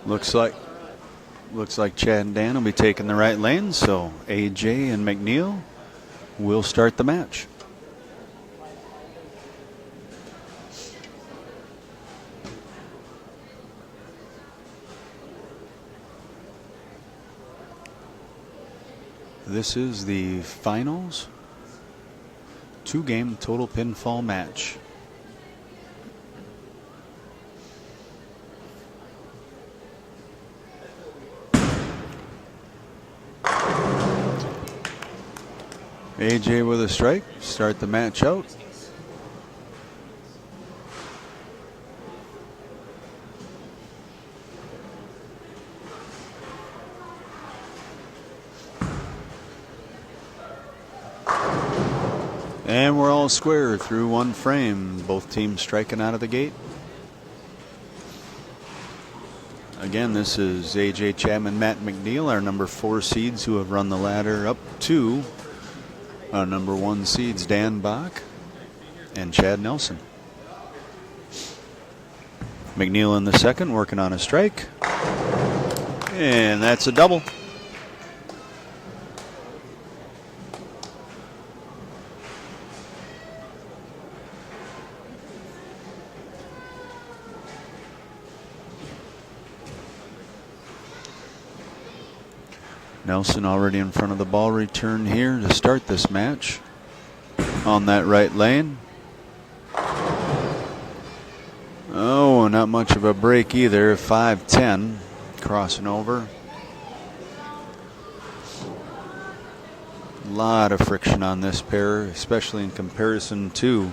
Speaker 1: Looks like Chad and Dan will be taking the right lane, so AJ and McNiel will start the match. This is the finals 2-game total pinfall match. AJ with a strike, start the match out. And we're all square through 1 frame. Both teams striking out of the gate. Again, this is AJ Chapman, Matt McNiel, our number 4 seeds who have run the ladder up to our number 1 seeds, Dan Bock and Chad Nelson. McNiel in the second, working on a strike. And that's a double. Nelson already in front of the ball return here to start this match on that right lane. Oh, not much of a break either. 5-10 crossing over. A lot of friction on this pair, especially in comparison to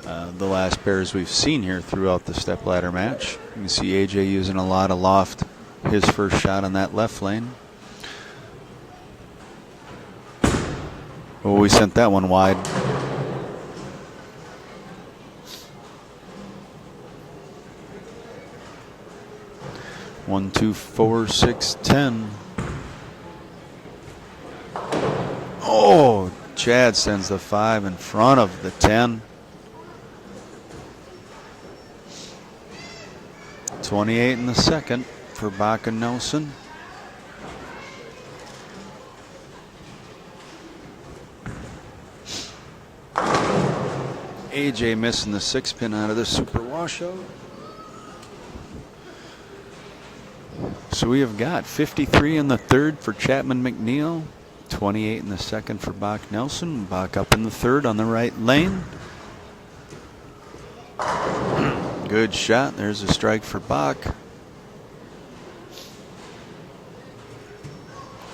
Speaker 1: the last pairs we've seen here throughout the stepladder match. You can see AJ using a lot of loft his first shot on that left lane. Oh, we sent that one wide. One, two, 4, 6, 10. Oh, Chad sends the 5 in front of the 10. 28 in the second for Bock and Nelson. AJ missing the 6-pin out of the super washout. So we have got 53 in the third for Chapman McNiel, 28 in the second for Bock Nelson. Bock up in the third on the right lane. Good shot. There's a strike for Bock.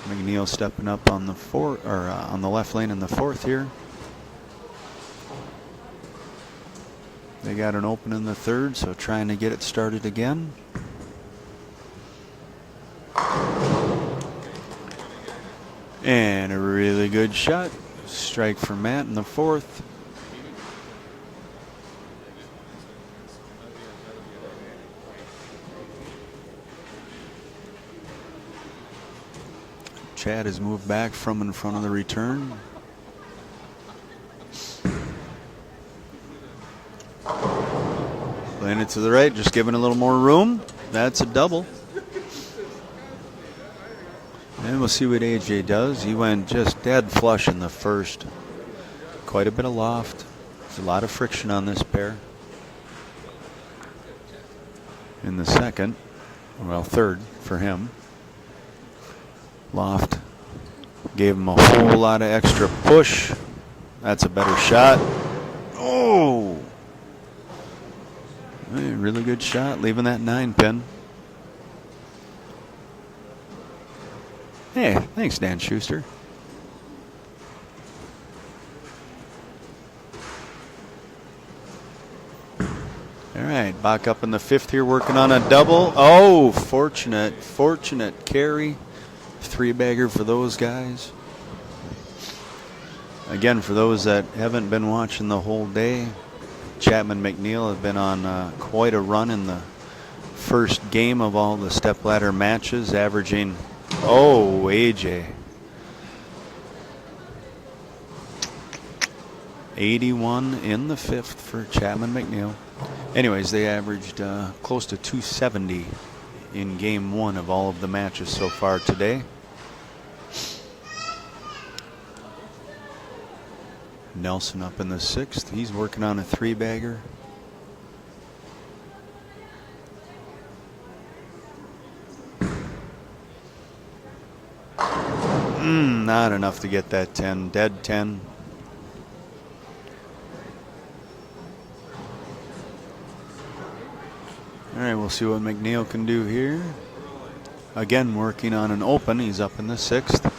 Speaker 1: McNiel stepping up on the on the left lane in the fourth here. They got an open in the third, so trying to get it started again. And a really good shot. Strike for Matt in the fourth. Chad has moved back from in front of the return. Playing it to the right, just giving a little more room. That's a double. And we'll see what AJ does. He went just dead flush in the first. Quite a bit of loft. There's a lot of friction on this pair. In the second, well, third for him. Loft gave him a whole lot of extra push. That's a better shot. Oh! Hey, really good shot, leaving that 9-pin. Hey, thanks, Dan Schuster. All right, Bock up in the fifth here, working on a double. Oh, fortunate carry. 3-bagger for those guys. Again, for those that haven't been watching the whole day, Chapman McNiel have been on quite a run in the first game of all the stepladder matches, averaging, oh, AJ, 81 in the fifth for Chapman McNiel. Anyways, they averaged close to 270 in game one of all of the matches so far today. Nelson up in the sixth. He's working on a 3-bagger. Not enough to get that 10. Dead 10. All right, we'll see what McNiel can do here. Again, working on an open. He's up in the sixth.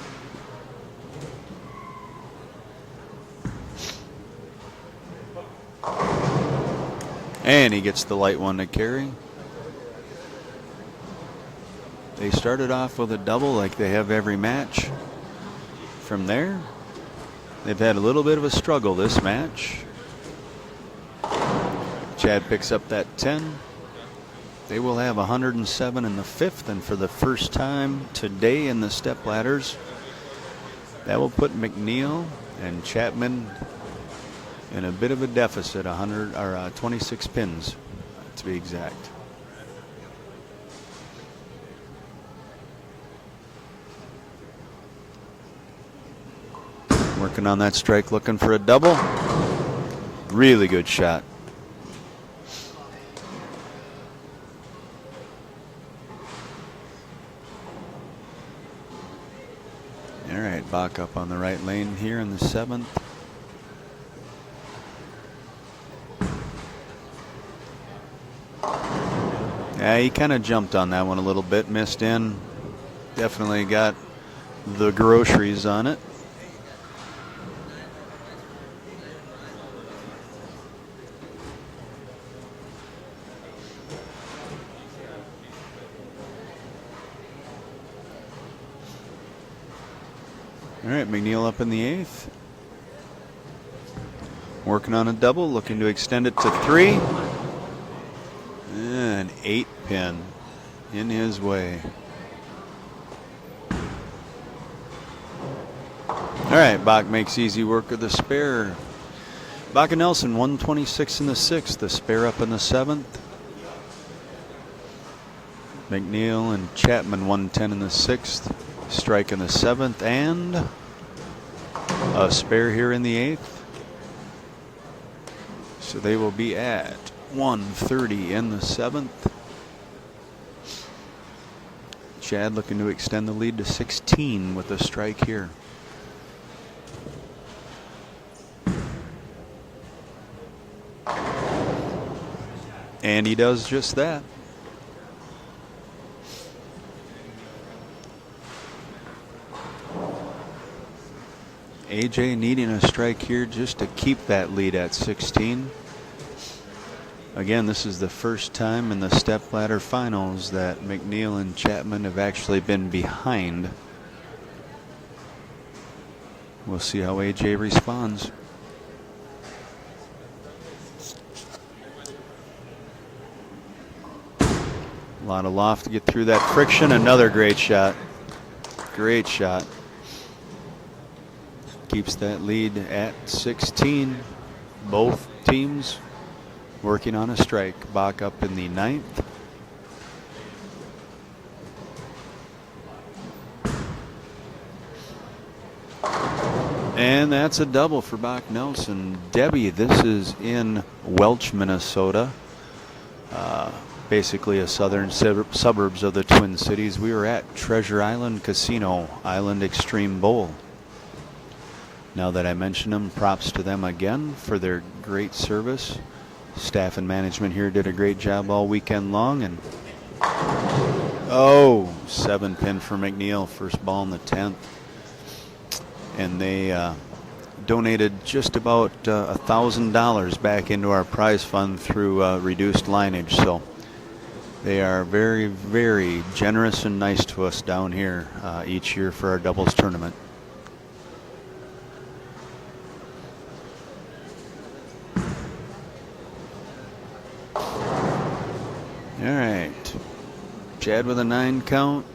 Speaker 1: And he gets the light one to carry. They started off with a double like they have every match. From there, they've had a little bit of a struggle this match. Chad picks up that 10. They will have 107 in the fifth, and for the first time today in the stepladders, that will put McNiel and Chapman in a bit of a deficit, 26 pins to be exact. Working on that strike, looking for a double. Really good shot. All right, Bock up on the right lane here in the 7th. Yeah, he kind of jumped on that one a little bit, missed in. Definitely got the groceries on it. All right, McNiel up in the 8th. Working on a double, looking to extend it to 3. An 8-pin in his way. All right, Bock makes easy work of the spare. Bock and Nelson, 126 in the 6th. The spare up in the 7th. McNiel and Chapman, 110 in the 6th. Strike in the 7th, and a spare here in the 8th. So they will be at 130 in the 7th. Chad looking to extend the lead to 16 with a strike here. And he does just that. AJ needing a strike here just to keep that lead at 16. Again, this is the first time in the stepladder finals that McNiel and Chapman have actually been behind. We'll see how AJ responds. A lot of loft to get through that friction. Another great shot. Great shot. Keeps that lead at 16. Both teams working on a strike. Bock up in the 9th. And that's a double for Bock Nelson. Debbie, this is in Welch, Minnesota. Basically a southern suburbs of the Twin Cities. We were at Treasure Island Casino, Island Xtreme Bowl. Now that I mention them, props to them again for their great service. Staff and management here did a great job all weekend long. And oh, 7-pin for McNiel, first ball in the 10th. And they donated just about $1,000 back into our prize fund through reduced lineage. So they are very, very generous and nice to us down here each year for our doubles tournament. All right, Chad with a 9 count.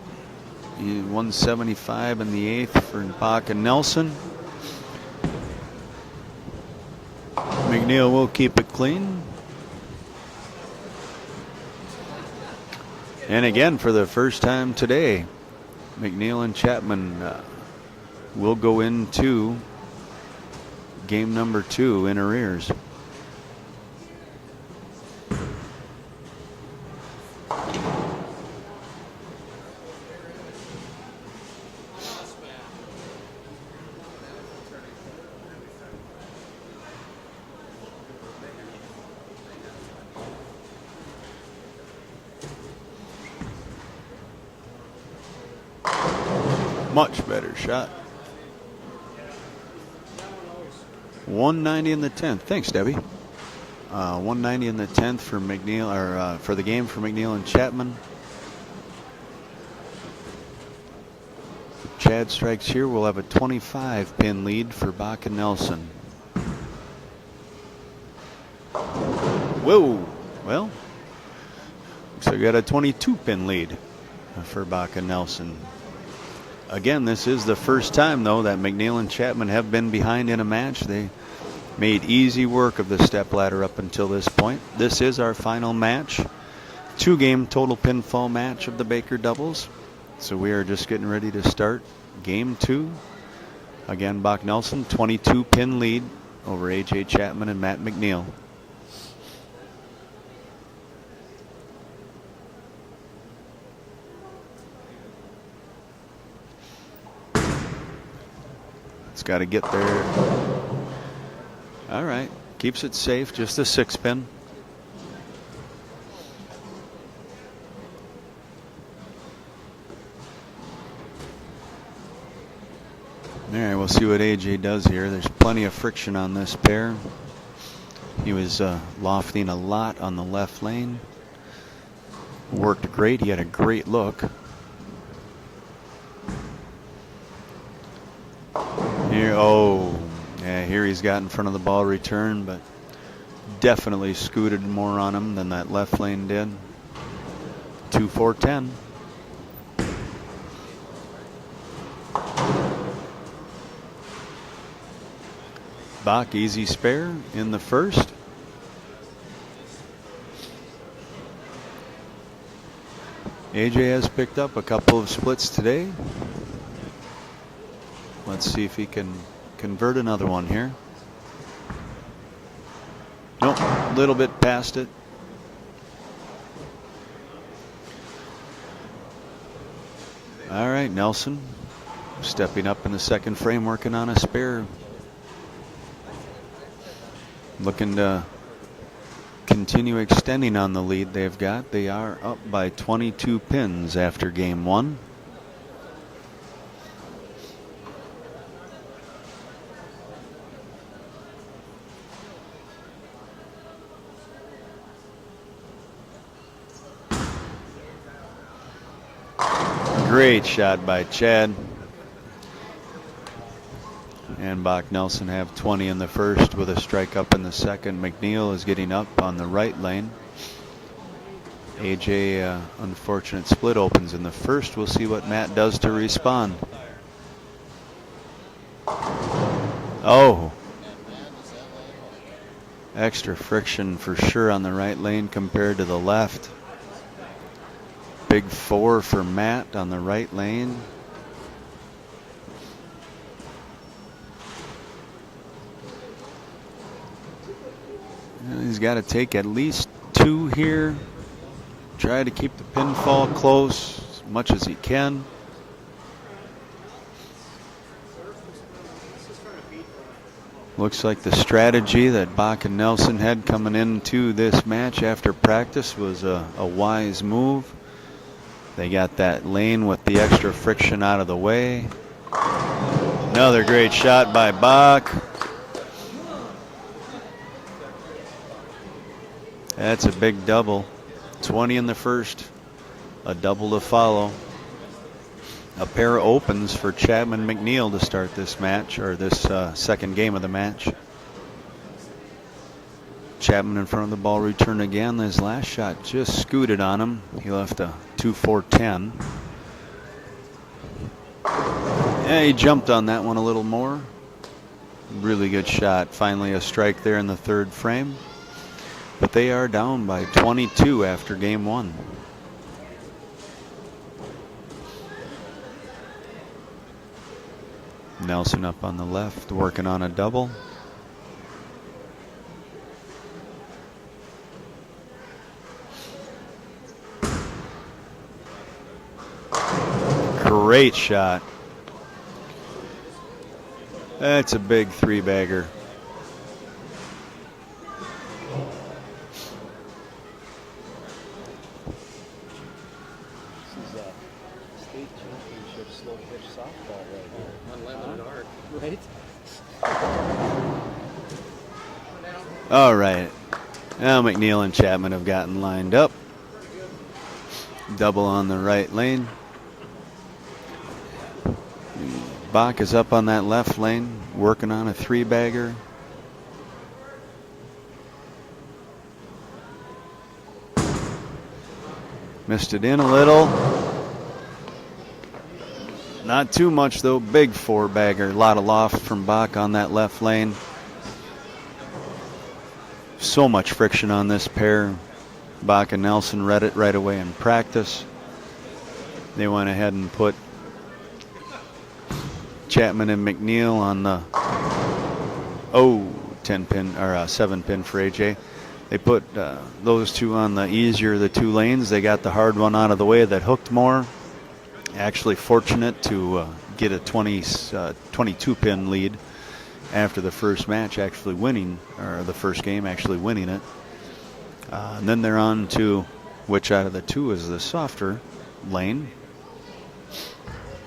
Speaker 1: 175 in the 8th for Bock and Nelson. McNiel will keep it clean. And again, for the first time today, McNiel and Chapman will go into game number 2 in arrears. Much better shot. 190 in the 10th. Thanks, Debbie. 190 in the 10th for McNiel, or for the game for McNiel and Chapman. If Chad strikes here, we'll have a 25-pin lead for Bock and Nelson. Whoa. Well, looks like we got a 22-pin lead for Bock and Nelson. Again, this is the first time, though, that McNiel and Chapman have been behind in a match. They made easy work of the stepladder up until this point. This is our final match. 2-game total pinfall match of the Baker doubles. So we are just getting ready to start game 2. Again, Bock Nelson, 22-pin lead over AJ Chapman and Matt McNiel. It's got to get there. All right. Keeps it safe. Just a 6-pin. All right, we'll see what AJ does here. There's plenty of friction on this pair. He was lofting a lot on the left lane. Worked great. He had a great look. Here, yeah, here he's got in front of the ball return, but definitely scooted more on him than that left lane did. 2-4-10. Bock easy spare in the first. AJ has picked up a couple of splits today. Let's see if he can convert another one here. Nope, a little bit past it. All right, Nelson stepping up in the second frame, working on a spare. Looking to continue extending on the lead they've got. They are up by 22 pins after game one. Great shot by Chad. And Bock Nelson have 20 in the first with a strike up in the second. McNiel is getting up on the right lane. AJ, unfortunate split opens in the first. We'll see what Matt does to respond. Oh. Extra friction for sure on the right lane compared to the left. Big 4 for Matt on the right lane. He's got to take at least 2 here. Try to keep the pinfall close as much as he can. Looks like the strategy that Bock and Nelson had coming into this match after practice was a wise move. They got that lane with the extra friction out of the way. Another great shot by Bock. That's a big double. 20 in the first, a double to follow. A pair of opens for Chapman McNiel to start this match, or this second game of the match. Chapman in front of the ball return again. His last shot just scooted on him. He left a 2-4-10. Yeah, he jumped on that one a little more. Really good shot. Finally a strike there in the third frame. But they are down by 22 after game one. Nelson up on the left, working on a double. Great shot. That's a big 3-bagger. All right. Now McNiel and Chapman have gotten lined up. Double on the right lane. Bock is up on that left lane, working on a 3-bagger. Missed it in a little. Not too much though. Big 4-bagger. A lot of loft from Bock on that left lane. So much friction on this pair. Bock and Nelson read it right away in practice. They went ahead and put Chapman and McNiel on the 10-pin or 7-pin for AJ. They put those two on the easier of the 2 lanes. They got the hard one out of the way that hooked more. Actually fortunate to get a 22 pin lead after the first match, actually winning, or the first game actually winning it. And then they're on to which out of the two is the softer lane.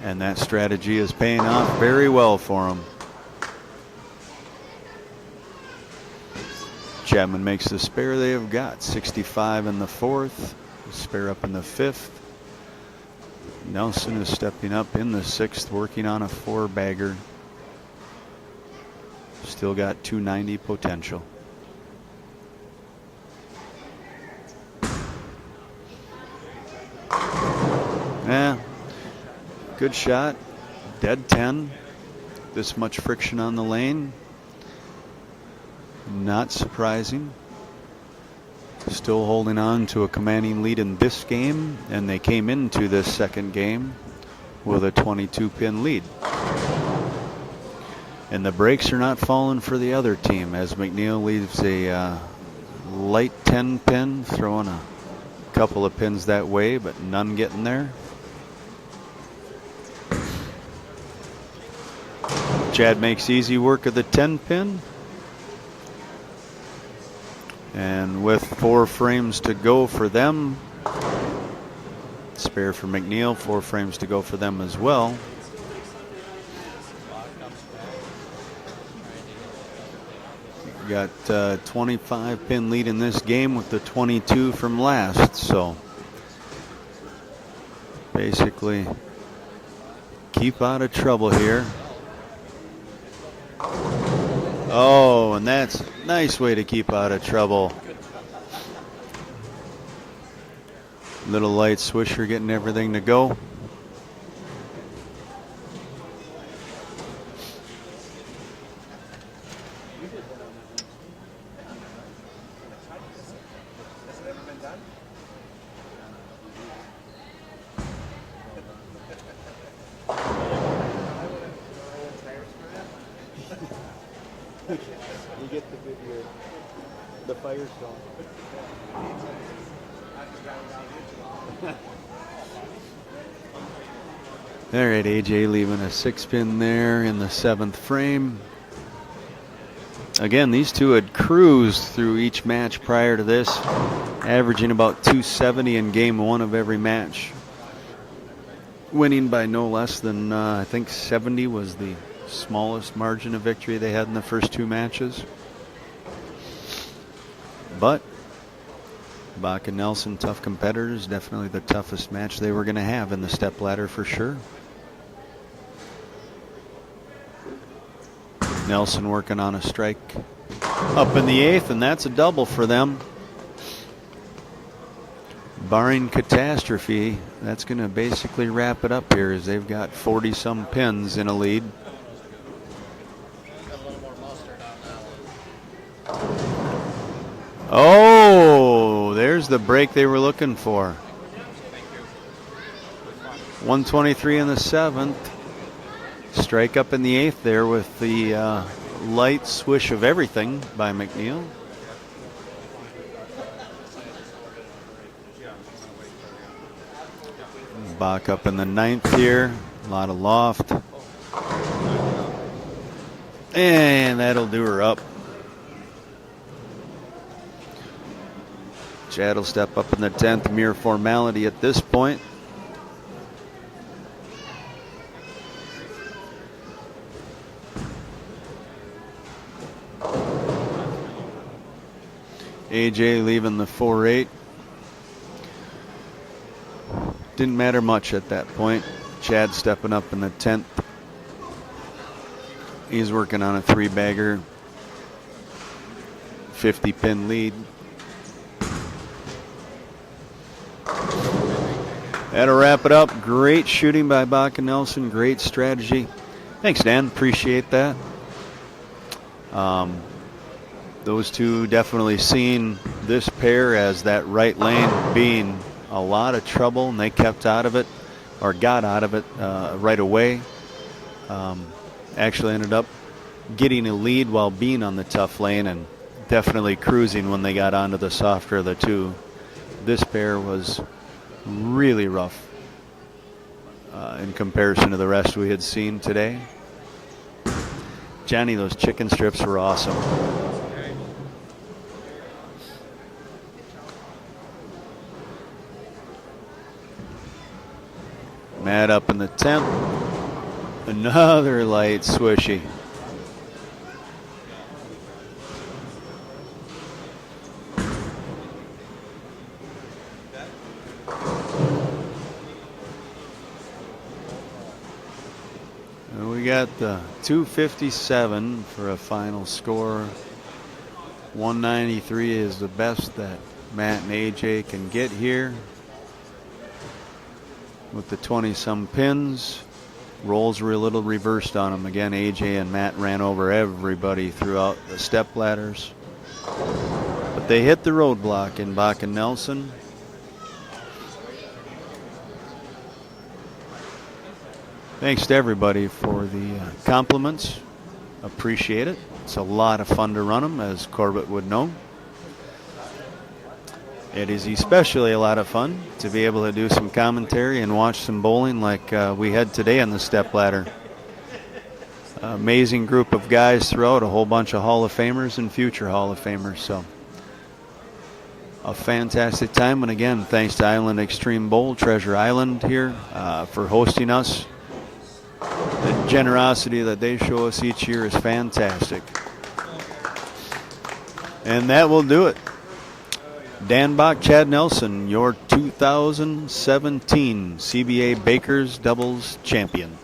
Speaker 1: And that strategy is paying off very well for them. Chapman makes the spare they have got. 65 in the fourth, spare up in the fifth. Nelson is stepping up in the sixth, working on a four-bagger. Still got 290 potential. Yeah, good shot. Dead 10. This much friction on the lane. Not surprising. Still holding on to a commanding lead in this game, and they came into this second game with a 22 pin lead. And the brakes are not falling for the other team as McNiel leaves a light 10 pin, throwing a couple of pins that way, but none getting there. Chad makes easy work of the 10 pin. And with 4 frames to go for them, spare for McNiel, 4 frames to go for them as well. Got 25 pin lead in this game with the 22 from last, so basically keep out of trouble here. Oh, and that's a nice way to keep out of trouble. Little light swisher getting everything to go. You get the Firestone. All right, AJ leaving a 6 pin there in the 7th frame. Again, these two had cruised through each match prior to this, averaging about 270 in game 1 of every match, winning by no less than I think 70 was the smallest margin of victory they had in the first 2 matches. But Bock and Nelson, tough competitors, definitely the toughest match they were going to have in the step ladder for sure. Nelson working on a strike up in the 8th, and that's a double for them. Barring catastrophe, that's going to basically wrap it up here as they've got 40-some pins in a lead. Oh, there's the break they were looking for. 123 in the 7th. Strike up in the 8th there with the light swish of everything by McNiel. Bock up in the 9th here. A lot of loft. And that'll do her up. Chad will step up in the 10th, mere formality at this point. AJ leaving the 4-8. Didn't matter much at that point. Chad stepping up in the 10th. He's working on a 3-bagger. 50 pin lead. That'll wrap it up. Great shooting by Bock and Nelson. Great strategy. Thanks, Dan. Appreciate that. Those two definitely seeing this pair as that right lane being a lot of trouble, and they kept out of it, or got out of it right away. Actually ended up getting a lead while being on the tough lane, and definitely cruising when they got onto the softer of the two. This pair was really rough in comparison to the rest we had seen today. Johnny, those chicken strips were awesome. Matt up in the 10th. Another light swishy. And we got the 257 for a final score. 193 is the best that Matt and AJ can get here. With the 20-some pins, rolls were a little reversed on them. Again, AJ and Matt ran over everybody throughout the step ladders. But they hit the roadblock in Bock and Nelson. Thanks to everybody for the compliments. Appreciate it. It's a lot of fun to run them, as Corbett would know. It is especially a lot of fun to be able to do some commentary and watch some bowling like we had today on the step ladder. Amazing group of guys throughout, a whole bunch of Hall of Famers and future Hall of Famers. So a fantastic time. And again, thanks to Island Xtreme Bowl, Treasure Island here for hosting us. The generosity that they show us each year is fantastic. And that will do it. Dan Bock, Chad Nelson, your 2017 CBA Bakers Doubles champion.